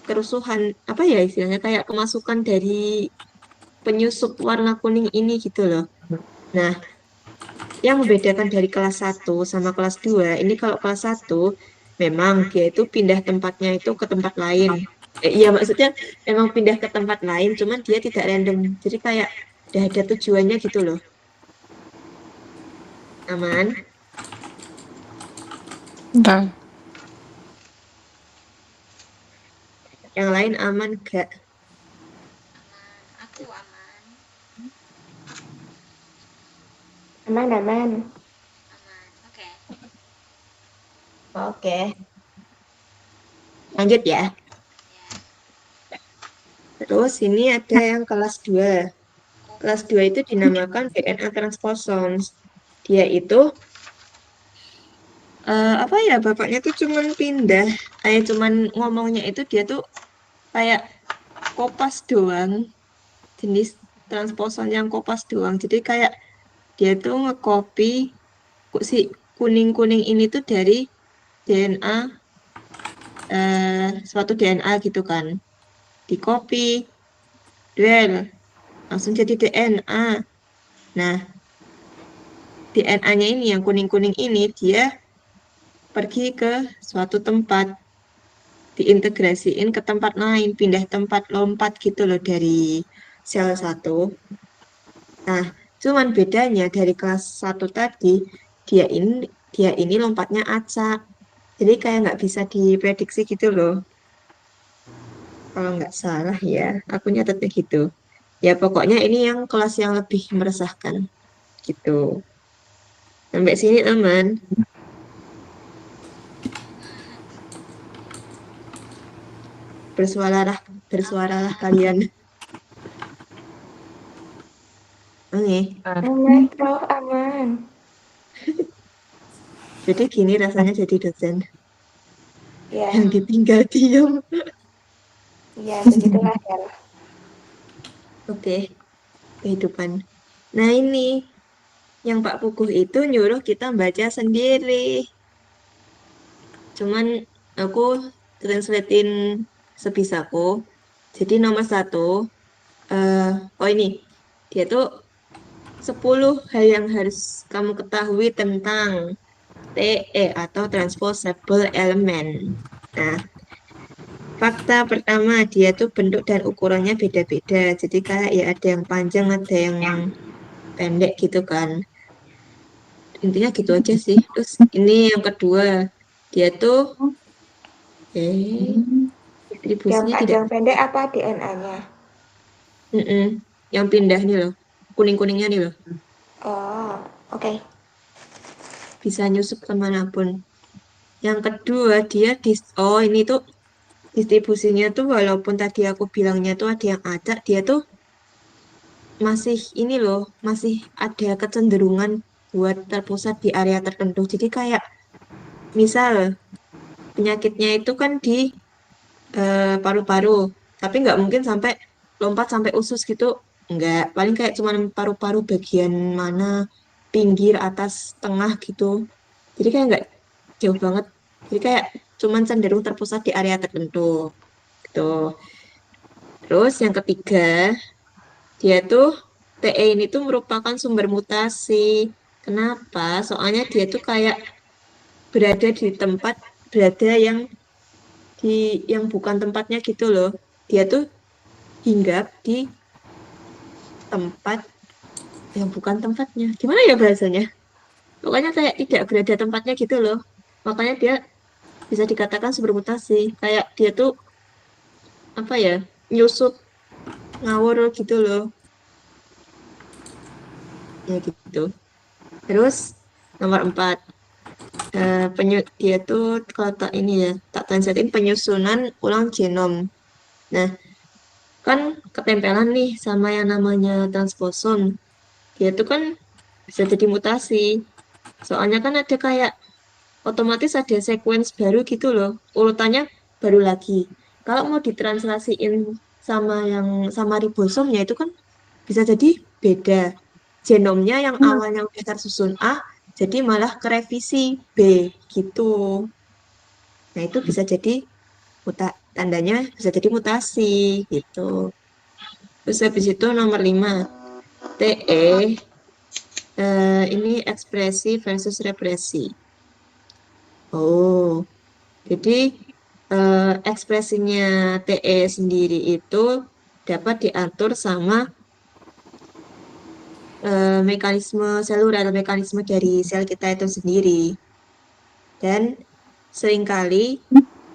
kerusuhan apa ya istilahnya kayak kemasukan dari penyusup warna kuning ini gitu loh. Nah, yang membedakan dari kelas satu sama kelas 2 ini kalau kelas satu memang dia itu pindah tempatnya itu ke tempat lain. Iya maksudnya memang pindah ke tempat lain, cuman dia tidak random. Jadi kayak udah ada tujuannya gitu loh. Aman. Dan Yang lain aman gak? Aku aman. Aman, aman. Aman. Oke. Oke. Lanjut ya. Ya. Terus ini ada yang kelas 2. Kelas 2 itu dinamakan DNA transposons. Dia itu apa ya bapaknya tuh cuman pindah, cuman ngomongnya itu dia tuh kayak kopas doang, jenis transposon yang kopas doang. Jadi kayak dia tuh ngekopi si kuning-kuning ini tuh dari DNA suatu DNA gitu kan. Di copy, duel, langsung jadi DNA. Nah, DNA-nya ini yang kuning-kuning ini dia pergi ke suatu tempat, diintegrasiin ke tempat lain, pindah tempat, lompat gitu loh dari sel satu. Nah, cuman bedanya dari kelas satu tadi, dia ini lompatnya acak. Jadi kayak nggak bisa diprediksi gitu loh. Kalau nggak salah ya, aku nyatetnya gitu. Ya pokoknya ini yang kelas yang lebih meresahkan gitu. Sampai sini aman. Bersuaralah, bersuaralah kalian. Oke. Aman, Prof, aman. Jadi gini rasanya jadi dosen Ya, yang ditinggal diam. ya begitulah ya. Oke, kehidupan. Nah ini, yang Pak Puguh itu nyuruh kita baca sendiri. Cuman aku translatein sebisaku. Jadi nomor 1, oh ini, dia tuh 10 hal yang harus kamu ketahui tentang TE atau transposable element. Nah, Fakta pertama, dia tuh bentuk dan ukurannya beda-beda. Jadi kayak ya ada yang panjang, ada yang pendek gitu kan. Intinya gitu aja sih. Terus ini yang kedua, dia tuh Yang distribusinya tidak. panjang pendek apa DNA-nya? Mm-mm. Yang pindah nih loh, kuning-kuningnya nih loh, Oh, oke. bisa nyusup kemanapun. Yang kedua, dia oh ini tuh distribusinya tuh walaupun tadi aku bilangnya tuh ada yang acak, dia tuh masih ini loh, masih ada kecenderungan buat terpusat di area tertentu. Jadi kayak misal penyakitnya itu kan di paru-paru, tapi nggak mungkin sampai lompat sampai usus gitu. Nggak, paling kayak cuman paru-paru bagian mana, pinggir, atas, tengah gitu. Jadi kayak nggak jauh banget. Jadi kayak cuman cenderung terpusat di area tertentu gitu. Terus yang ketiga, dia tuh TE ini tuh merupakan sumber mutasi. Kenapa? Soalnya dia tuh kayak berada di tempat, berada di yang bukan tempatnya gitu loh. Dia tuh hinggap di tempat yang bukan tempatnya. Gimana ya bahasanya? Pokoknya kayak tidak berada tempatnya gitu loh. Makanya dia bisa dikatakan sumber mutasi. Kayak dia tuh apa ya? Nyusup ngawur gitu loh. Ya gitu. Terus nomor 4, dia tuh kalau tak ini ya, tak translatein penyusunan ulang genom. Nah, kan ketempelan nih sama yang namanya transposon. Dia tuh kan bisa jadi mutasi. Soalnya kan ada kayak otomatis ada sequence baru gitu loh. Urutannya baru lagi. Kalau mau ditranslasiin sama ribosomnya itu kan bisa jadi beda. Genomnya yang awalnya udah tersusun A, jadi malah kerevisi B gitu. Nah, itu bisa jadi tandanya bisa jadi mutasi gitu. Terus habis itu nomor 5, TE, ini ekspresi versus represi. Oh, jadi ekspresinya TE sendiri itu dapat diatur sama mekanisme seluler atau mekanisme dari sel kita itu sendiri. Dan seringkali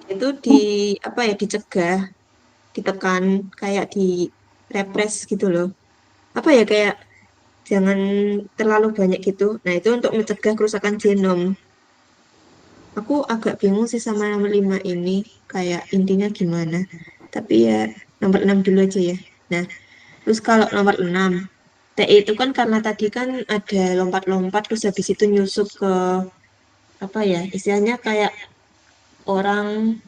itu apa ya, dicegah, ditekan, kayak di repres gitu loh. Apa ya, kayak jangan terlalu banyak gitu. Nah, itu untuk mencegah kerusakan genom. Aku agak bingung sih sama nomor 5 ini, kayak intinya gimana. Tapi ya nomor 6 dulu aja ya. Nah, terus kalau nomor 6, TI itu kan karena tadi kan ada lompat-lompat terus habis itu nyusup ke apa ya, istilahnya kayak orang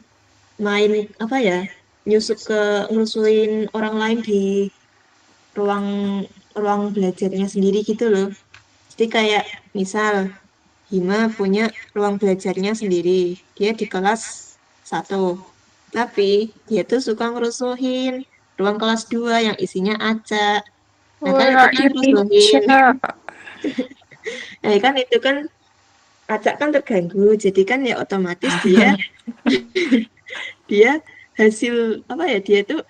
main apa ya, nyusup ke ngerusuin orang lain di ruang ruang belajarnya sendiri gitu loh. Jadi kayak misal Hima punya ruang belajarnya sendiri. Dia di kelas 1. Tapi dia tuh suka ngerusuhin ruang kelas 2 yang isinya acak. Nah kan itu Wah, kan itu ngerusuhin. Cina. Nah kan itu kan acak kan terganggu. Jadi kan ya otomatis dia hasil apa ya, dia tuh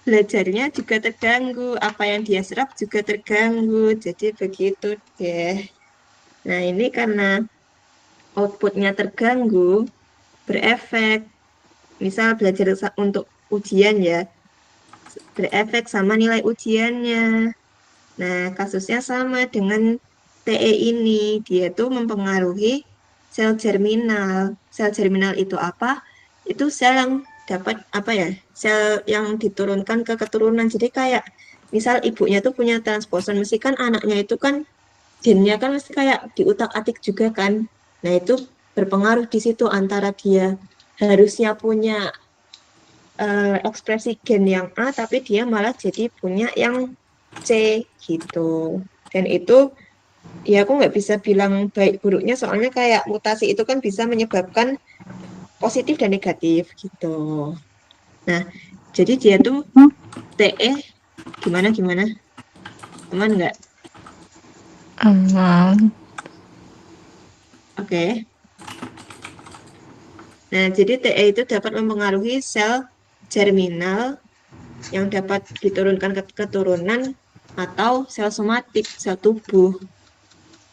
belajarnya juga terganggu. Apa yang dia serap juga terganggu. Jadi begitu deh. Nah ini karena outputnya terganggu, berefek. Misal belajar untuk ujian ya, berefek sama nilai ujiannya. Nah, kasusnya sama dengan TE ini. Dia tuh mempengaruhi sel germinal. Sel germinal itu apa? Itu sel yang dapat apa ya? Sel yang diturunkan ke keturunan. Jadi kayak misal ibunya tuh punya transposon, mesti kan anaknya itu kan gennya kan mesti kayak diutak-atik juga kan. Nah, itu berpengaruh di situ antara dia harusnya punya ekspresi gen yang A, tapi dia malah jadi punya yang C gitu. Dan itu ya aku nggak bisa bilang baik buruknya, soalnya kayak mutasi itu kan bisa menyebabkan positif dan negatif gitu. Nah, jadi dia tuh TE gimana gimana, aman nggak? Aman. Oke. Nah, jadi TE itu dapat mempengaruhi sel germinal yang dapat diturunkan ke keturunan atau sel somatik, sel tubuh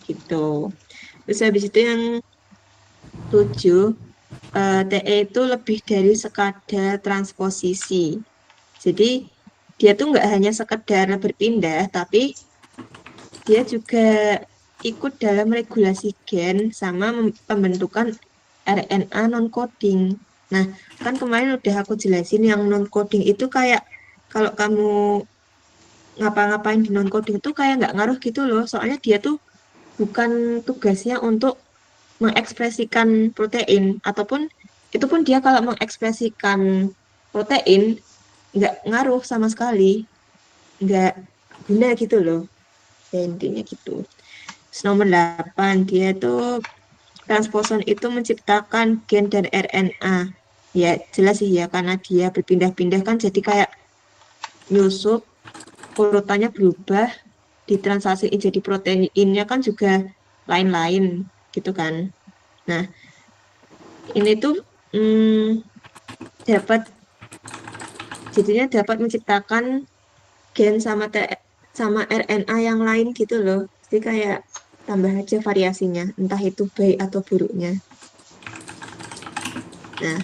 gitu. Terus habis itu yang 7, TE itu lebih dari sekadar transposisi. Jadi dia tuh nggak hanya sekedar berpindah, tapi dia juga ikut dalam regulasi gen sama pembentukan RNA non-coding. Nah, kan kemarin udah aku jelasin yang non-coding itu kayak kalau kamu ngapa-ngapain di non-coding itu kayak nggak ngaruh gitu loh. Soalnya dia tuh bukan tugasnya untuk mengekspresikan protein, ataupun itu pun dia kalau mengekspresikan protein nggak ngaruh sama sekali, nggak guna gitu loh. Ya, intinya gitu. Terus nomor 8, dia tuh transposon itu menciptakan gen dan RNA. Ya, jelas sih ya, karena dia berpindah-pindah kan jadi kayak nyusup, urutannya berubah, ditranslasiin jadi proteinnya kan juga lain-lain gitu kan. Nah, ini tuh dapat jadinya dapat menciptakan gen sama RNA yang lain gitu loh. Jadi kayak tambah aja variasinya, entah itu baik atau buruknya. Nah,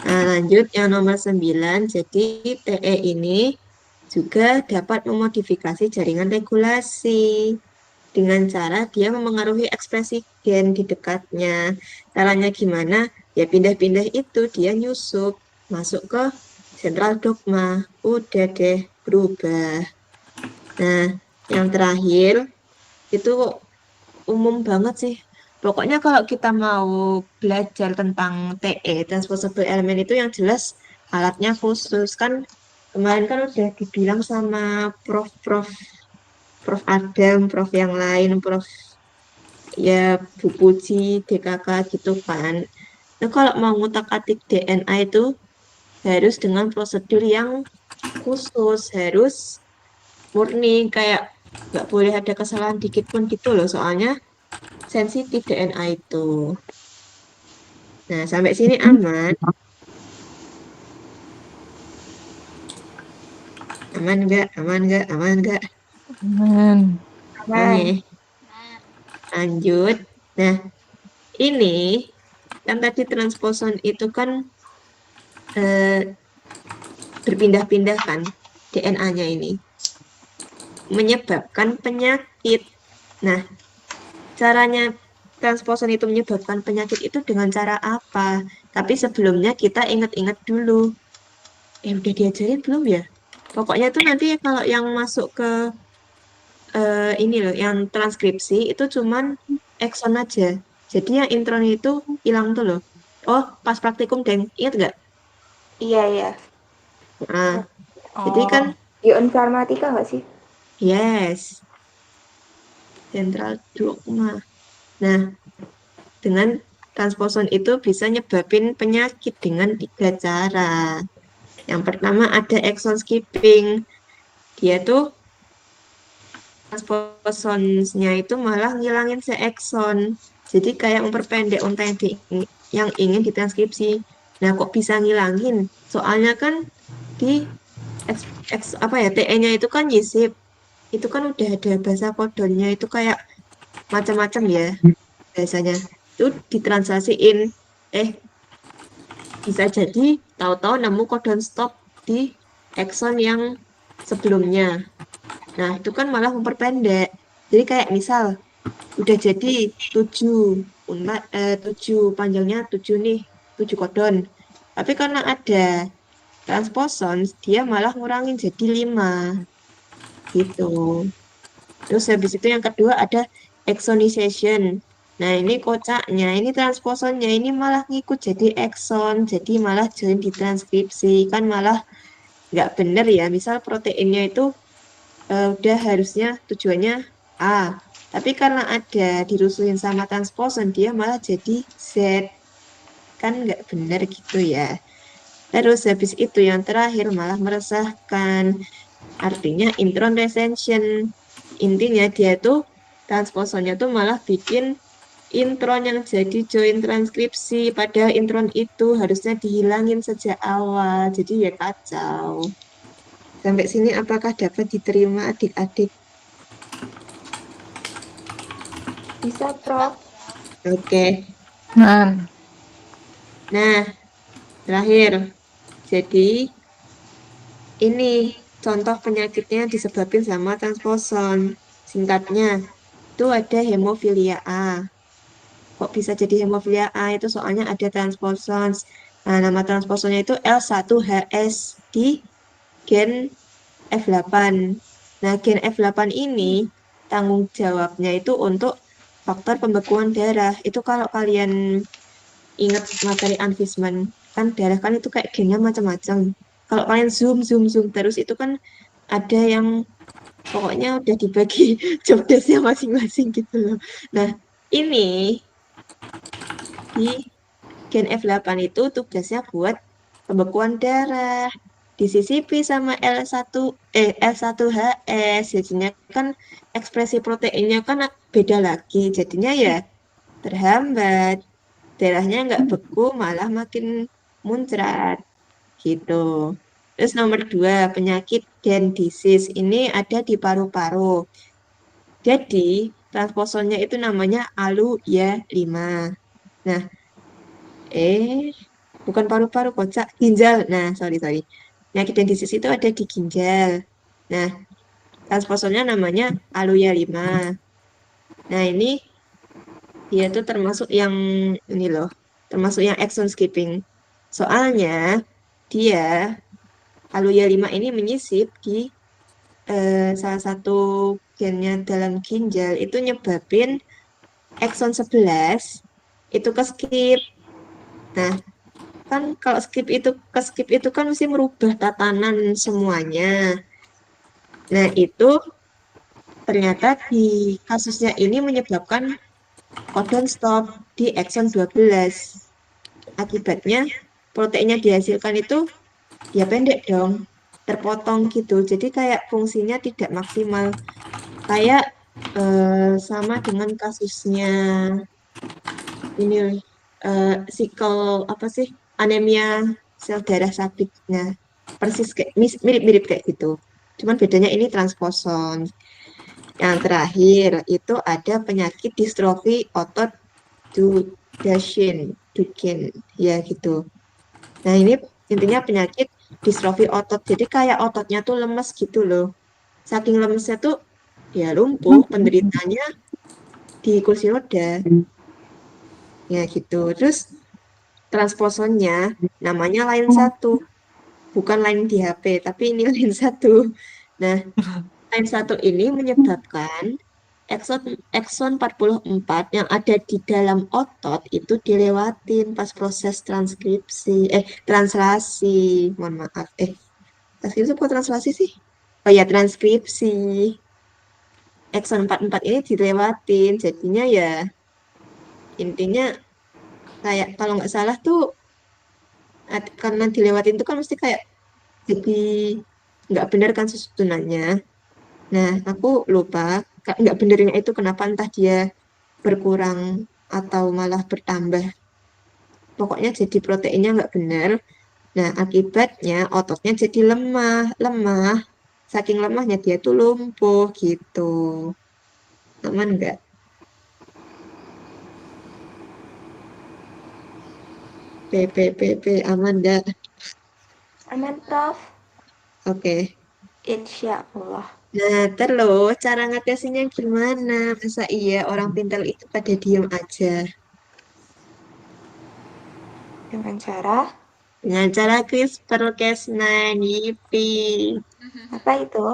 lanjut yang nomor 9. Jadi TE ini juga dapat memodifikasi jaringan regulasi dengan cara dia memengaruhi ekspresi gen di dekatnya. Caranya gimana? Ya pindah-pindah itu dia nyusup masuk ke sentral dogma. Udah deh berubah. Nah, yang terakhir itu umum banget sih. Pokoknya kalau kita mau belajar tentang TE, transposable element itu yang jelas alatnya khusus. Kan kemarin kan udah dibilang sama Prof Adam, Prof yang lain, Prof ya Bu Puji, DKK gitu kan. Nah, kalau mau ngutak-atik DNA itu harus dengan prosedur yang khusus, harus murni, kayak nggak boleh ada kesalahan dikit pun gitu loh, soalnya sensitif DNA itu. Nah, sampai sini aman. Aman nggak? Aman nggak? Aman nggak? Aman. Aman. Oke, lanjut. Nah, ini kan tadi transposon itu kan eh, berpindah-pindah kan DNA-nya ini. Menyebabkan penyakit. Nah, caranya transposon itu menyebabkan penyakit itu dengan cara apa? Tapi sebelumnya kita ingat-ingat dulu. Udah diajarin belum ya? Pokoknya itu nanti kalau yang masuk ke ini loh, yang transkripsi itu cuman ekson aja. Jadi yang intronya itu hilang tuh loh. Oh, pas praktikum, Deng. Ingat nggak? Iya, iya. Nah, jadi kan, Oh, Di Unfarmatika nggak sih? yes, sentral dogma. Nah, dengan transposon itu bisa nyebabin penyakit dengan 3 cara. Yang pertama ada exon skipping. Dia tuh transposonnya itu malah ngilangin seekson. Jadi kayak memperpendek unta yang ingin ditranskripsi. Nah, kok bisa ngilangin? Soalnya kan di apa ya, TE-nya itu kan yisip. Itu kan udah ada bahasa kodonnya itu kayak macam-macam ya biasanya. Itu ditranslasiin. Eh, bisa jadi tahu-tahu nemu kodon stop di ekson yang sebelumnya. Nah, itu kan malah memperpendek. Jadi kayak misal udah jadi 7 7 panjangnya 7 nih, 7 kodon. Tapi karena ada transposon, dia malah ngurangin jadi 5 gitu. Terus habis itu yang kedua ada exonization. Nah, ini kocaknya, ini transposonnya ini malah ngikut jadi exon, jadi malah join di transkripsi, kan malah nggak bener ya. Misal proteinnya itu udah harusnya tujuannya A, tapi karena ada dirusuhin sama transposon, dia malah jadi Z, kan nggak bener gitu ya. Terus habis itu yang terakhir malah meresahkan, artinya intron retention. Intinya dia tuh transposonnya tuh malah bikin intron yang jadi join transkripsi. Padahal intron itu harusnya dihilangin sejak awal. Jadi ya kacau. Sampai sini apakah dapat diterima adik-adik? Bisa, Prof. Oke. Nah, Nah, terakhir. Jadi ini contoh penyakitnya disebabkan sama transposon. Singkatnya, itu ada hemofilia A. Kok bisa jadi hemofilia A? Itu soalnya ada transposon. Nah, nama transposonnya itu L1HS di gen F8. Nah, gen F8 ini tanggung jawabnya itu untuk faktor pembekuan darah. Itu kalau kalian ingat materi Anfisman, kan darah kan itu kayak gennya macam-macam. Kalau kalian zoom, zoom, zoom terus itu kan ada yang pokoknya udah dibagi job desk-nya masing-masing gitu loh. Nah, ini di gen F8 itu tugasnya buat pembekuan darah. Disisipi sama L1HS, jadinya kan ekspresi proteinnya kan beda lagi. Jadinya ya terhambat. Darahnya nggak beku, malah makin muncrat gitu. Terus nomor dua, penyakit Danon disease. Ini ada di paru-paru. Jadi, transposonnya itu namanya ALU-Y5. Nah, bukan paru-paru, kocak. Ginjal. Nah, sorry, sorry. Penyakit Danon disease itu ada di ginjal. Nah, transposonnya namanya ALU-Y5. Nah, ini dia tuh termasuk yang ini loh, termasuk yang exon skipping. Soalnya dia ALU-Y5 ini menyisip di salah satu gennya dalam ginjal itu nyebabin exon 11 itu ke skip. Nah, kan kalau skip itu kan mesti merubah tatanan semuanya. Nah, itu ternyata di kasusnya ini menyebabkan codon stop di exon 12. Akibatnya proteinnya dihasilkan itu ya pendek dong, terpotong gitu. Jadi kayak fungsinya tidak maksimal. Kayak sama dengan kasusnya ini sickle apa sih, anemia sel darah sapi. Nah, persis kayak mirip-mirip kayak gitu. Cuman bedanya ini transposon. Yang terakhir itu ada penyakit distrofi otot Duchenne, ya gitu. Nah, ini intinya penyakit distrofi otot. Jadi kayak ototnya tuh lemes gitu loh. Saking lemesnya tuh ya lumpuh, penderitanya di kursi roda. Ya gitu. Terus transposonnya namanya lain satu. Bukan lain di HP, tapi ini lain satu. Nah, lain satu ini menyebabkan Exon, Exon 44 yang ada di dalam otot itu dilewatin pas proses translasi, mohon maaf, transkripsi apa translasi sih? Oh ya, transkripsi. Exon 44 ini dilewatin, jadinya ya intinya kayak kalau nggak salah tuh karena dilewatin itu kan mesti kayak jadi nggak benar kan susunannya. Nah, aku lupa nggak benernya itu kenapa, entah dia berkurang atau malah bertambah. Pokoknya jadi proteinnya nggak benar. Nah, akibatnya ototnya jadi lemah, lemah. Saking lemahnya dia tuh lumpuh gitu. Aman nggak? Aman nggak? Aman, Prof. Oke. Insya Allah. Nah, terus cara ngatasinya gimana? Masa iya orang pintar itu pada diem aja? Dengan cara, Dengan cara CRISPR-Cas9, yipi. apa itu?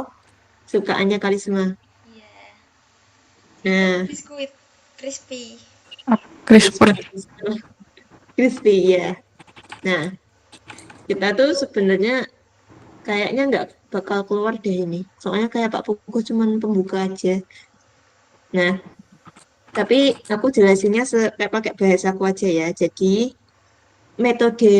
Sukaannya Karisma. Iya. Nah, Biskuit crispy. CRISPR. crispy ya. Nah, kita tuh sebenarnya kayaknya nggak bakal keluar deh ini. Soalnya kayak Pak Pugu cuman pembuka aja. Nah, tapi aku jelasinnya kayak pakai bahasa aku aja ya. Jadi, metode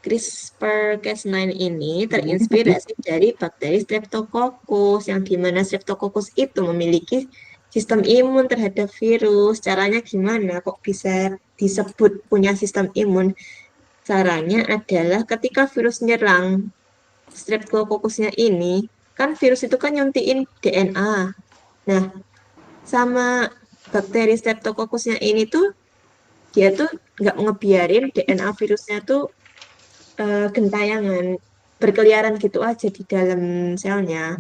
CRISPR-Cas9 ini terinspirasi dari bakteri Streptococcus, yang dimana Streptococcus itu memiliki sistem imun terhadap virus. Caranya gimana kok bisa disebut punya sistem imun? Caranya adalah ketika virus nyerang Streptococcusnya ini, kan virus itu kan nyuntikin DNA. Nah, sama bakteri Streptococcusnya ini tuh dia tuh nggak ngebiarin DNA virusnya tuh gentayangan berkeliaran gitu aja di dalam selnya.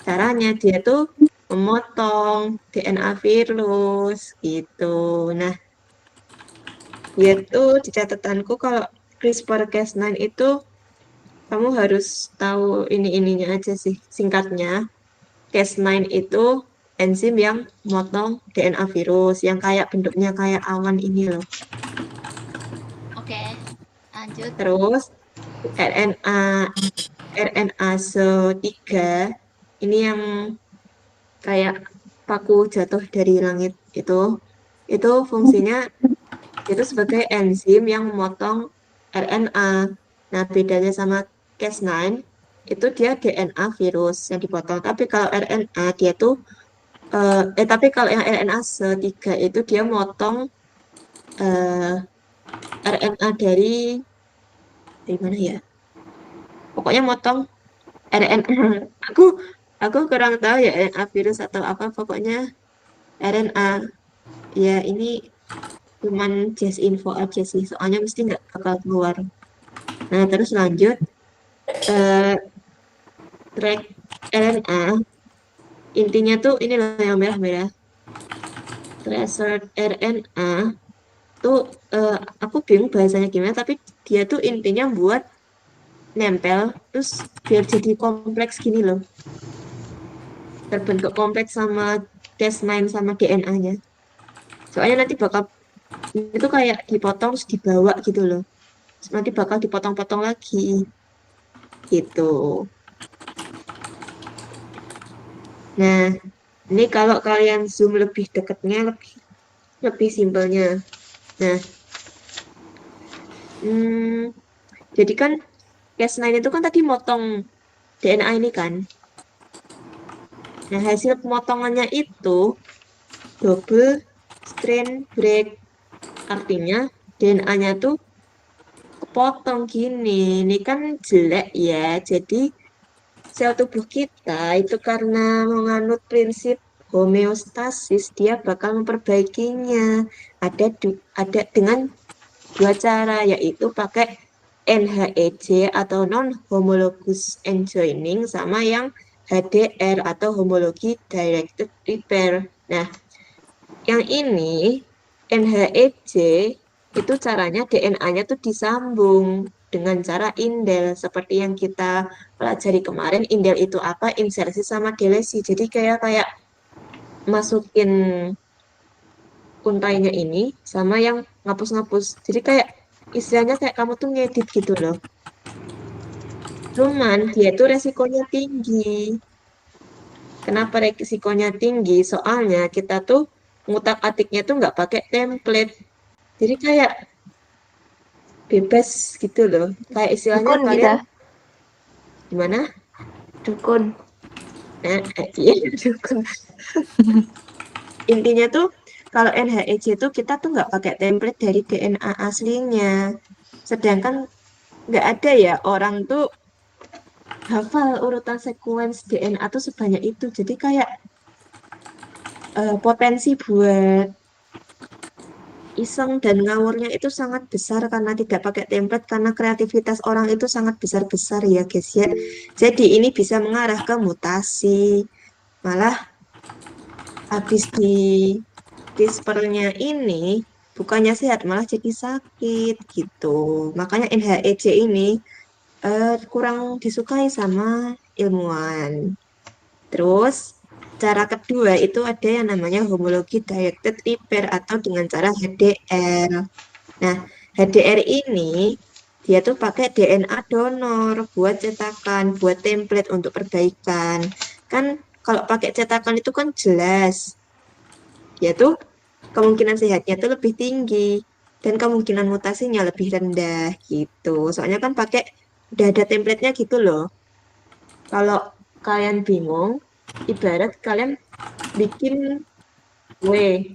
Caranya dia tuh memotong DNA virus gitu. Nah, dia tuh di catatanku kalau CRISPR-Cas9 itu kamu harus tahu ini-ininya aja sih. Singkatnya, Cas9 itu enzim yang motong DNA virus yang kayak bentuknya kayak awan ini loh. Oke, lanjut. Terus RNA RNase 3 ini yang kayak paku jatuh dari langit itu fungsinya itu sebagai enzim yang memotong RNA. Nah, bedanya sama Cas9 itu dia DNA virus yang dipotong. Tapi kalau RNA dia tuh tapi kalau yang RNase 3 itu dia motong eh, RNA dari mana ya? Pokoknya motong RNA. Aku aku kurang tahu ya RNA virus atau apa. Pokoknya RNA. Ya ini cuman just info aja sih. Soalnya mesti nggak bakal keluar. Nah terus lanjut eh, track RNA. Intinya tuh ini loh yang merah-merah. Tracer RNA tuh aku bingung bahasanya gimana. Tapi dia tuh intinya buat nempel terus biar jadi kompleks gini loh. Terbentuk kompleks sama Cas9 sama DNA-nya. Soalnya nanti bakal itu kayak dipotong terus dibawa gitu loh. Terus nanti bakal dipotong-potong lagi gitu. Nah, ini kalau kalian zoom lebih dekatnya lebih lebih simpelnya. Nah, hmm, jadi kan Cas9 itu kan tadi motong DNA ini kan. Nah, hasil pemotongannya itu double strand break. Artinya DNA-nya tuh kepotong gini. Ini kan jelek ya. Jadi sel tubuh kita itu karena menganut prinsip homeostasis, dia bakal memperbaikinya. Ada dengan dua cara, yaitu pakai NHEJ atau non homologous enjoining sama yang HDR atau homologi directed repair. Nah, yang ini NHEJ itu caranya DNA-nya tuh disambung dengan cara indel seperti yang kita pelajari kemarin. Indel itu apa? Insersi sama delesi. Jadi kayak kayak masukin untainya ini sama yang ngapus-ngapus. Jadi kayak istilahnya kayak kamu tuh ngedit gitu loh. Cuman dia tuh resikonya tinggi. Kenapa resikonya tinggi? Soalnya kita tuh ngutak-atiknya tuh nggak pakai template. Jadi kayak bebas gitu loh. Kayak istilahnya Dukun kalian kita, gimana? dukun. Nah, iya juga. Intinya tuh kalau NHEJ itu kita tuh nggak pakai template dari DNA aslinya. Sedangkan nggak ada ya orang tuh hafal urutan sequence DNA tuh sebanyak itu. Jadi kayak potensi buat iseng dan ngawurnya itu sangat besar karena tidak pakai template karena kreativitas orang itu sangat besar-besar ya guys ya. Jadi ini bisa mengarah ke mutasi. Malah habis di CRISPR-nya ini bukannya sehat malah jadi sakit gitu. Makanya NHEJ ini kurang disukai sama ilmuwan. Terus cara kedua itu ada yang namanya homologi directed repair atau dengan cara HDR. Nah, HDR ini dia tuh pakai DNA donor buat cetakan, buat template untuk perbaikan. Kan kalau pakai cetakan itu kan jelas, yaitu kemungkinan sehatnya tuh lebih tinggi dan kemungkinan mutasinya lebih rendah gitu. Soalnya kan pakai udah ada template-nya gitu loh. Kalau kalian bingung, ibarat kalian bikin kue.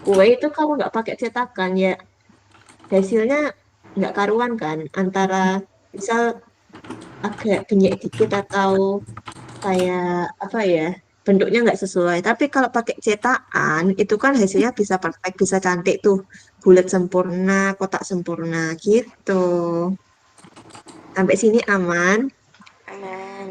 Kue itu kalau nggak pakai cetakan ya hasilnya nggak karuan kan. Antara misal agak benyek dikit atau kayak apa ya, bentuknya nggak sesuai. Tapi kalau pakai cetakan itu kan hasilnya bisa perfect, bisa cantik tuh, bulat sempurna, kotak sempurna gitu. Sampai sini aman. Aman.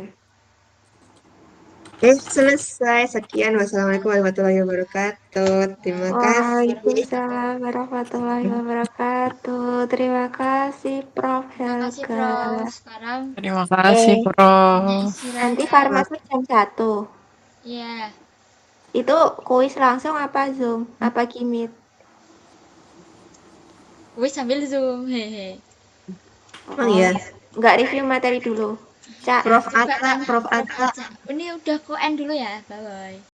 Selesai. Sekian. Wassalamualaikum warahmatullahi wabarakatuh. Terima kasih. Waalaikumsalam warahmatullahi wabarakatuh. Terima kasih, Prof. Terima kasih, Helga. Prof. Sekarang Terima kasih, Eh, Prof. Nanti istirahat. farmasi jam 1. Iya. Itu kuis langsung apa Zoom? Apa Kimit? Wih, sambil Zoom. Hehe. oh iya. Nggak review materi dulu. Cak. Prof Coba Atta, Prof Prof Atta. Aca. Ini udah ku end dulu ya. Bye-bye.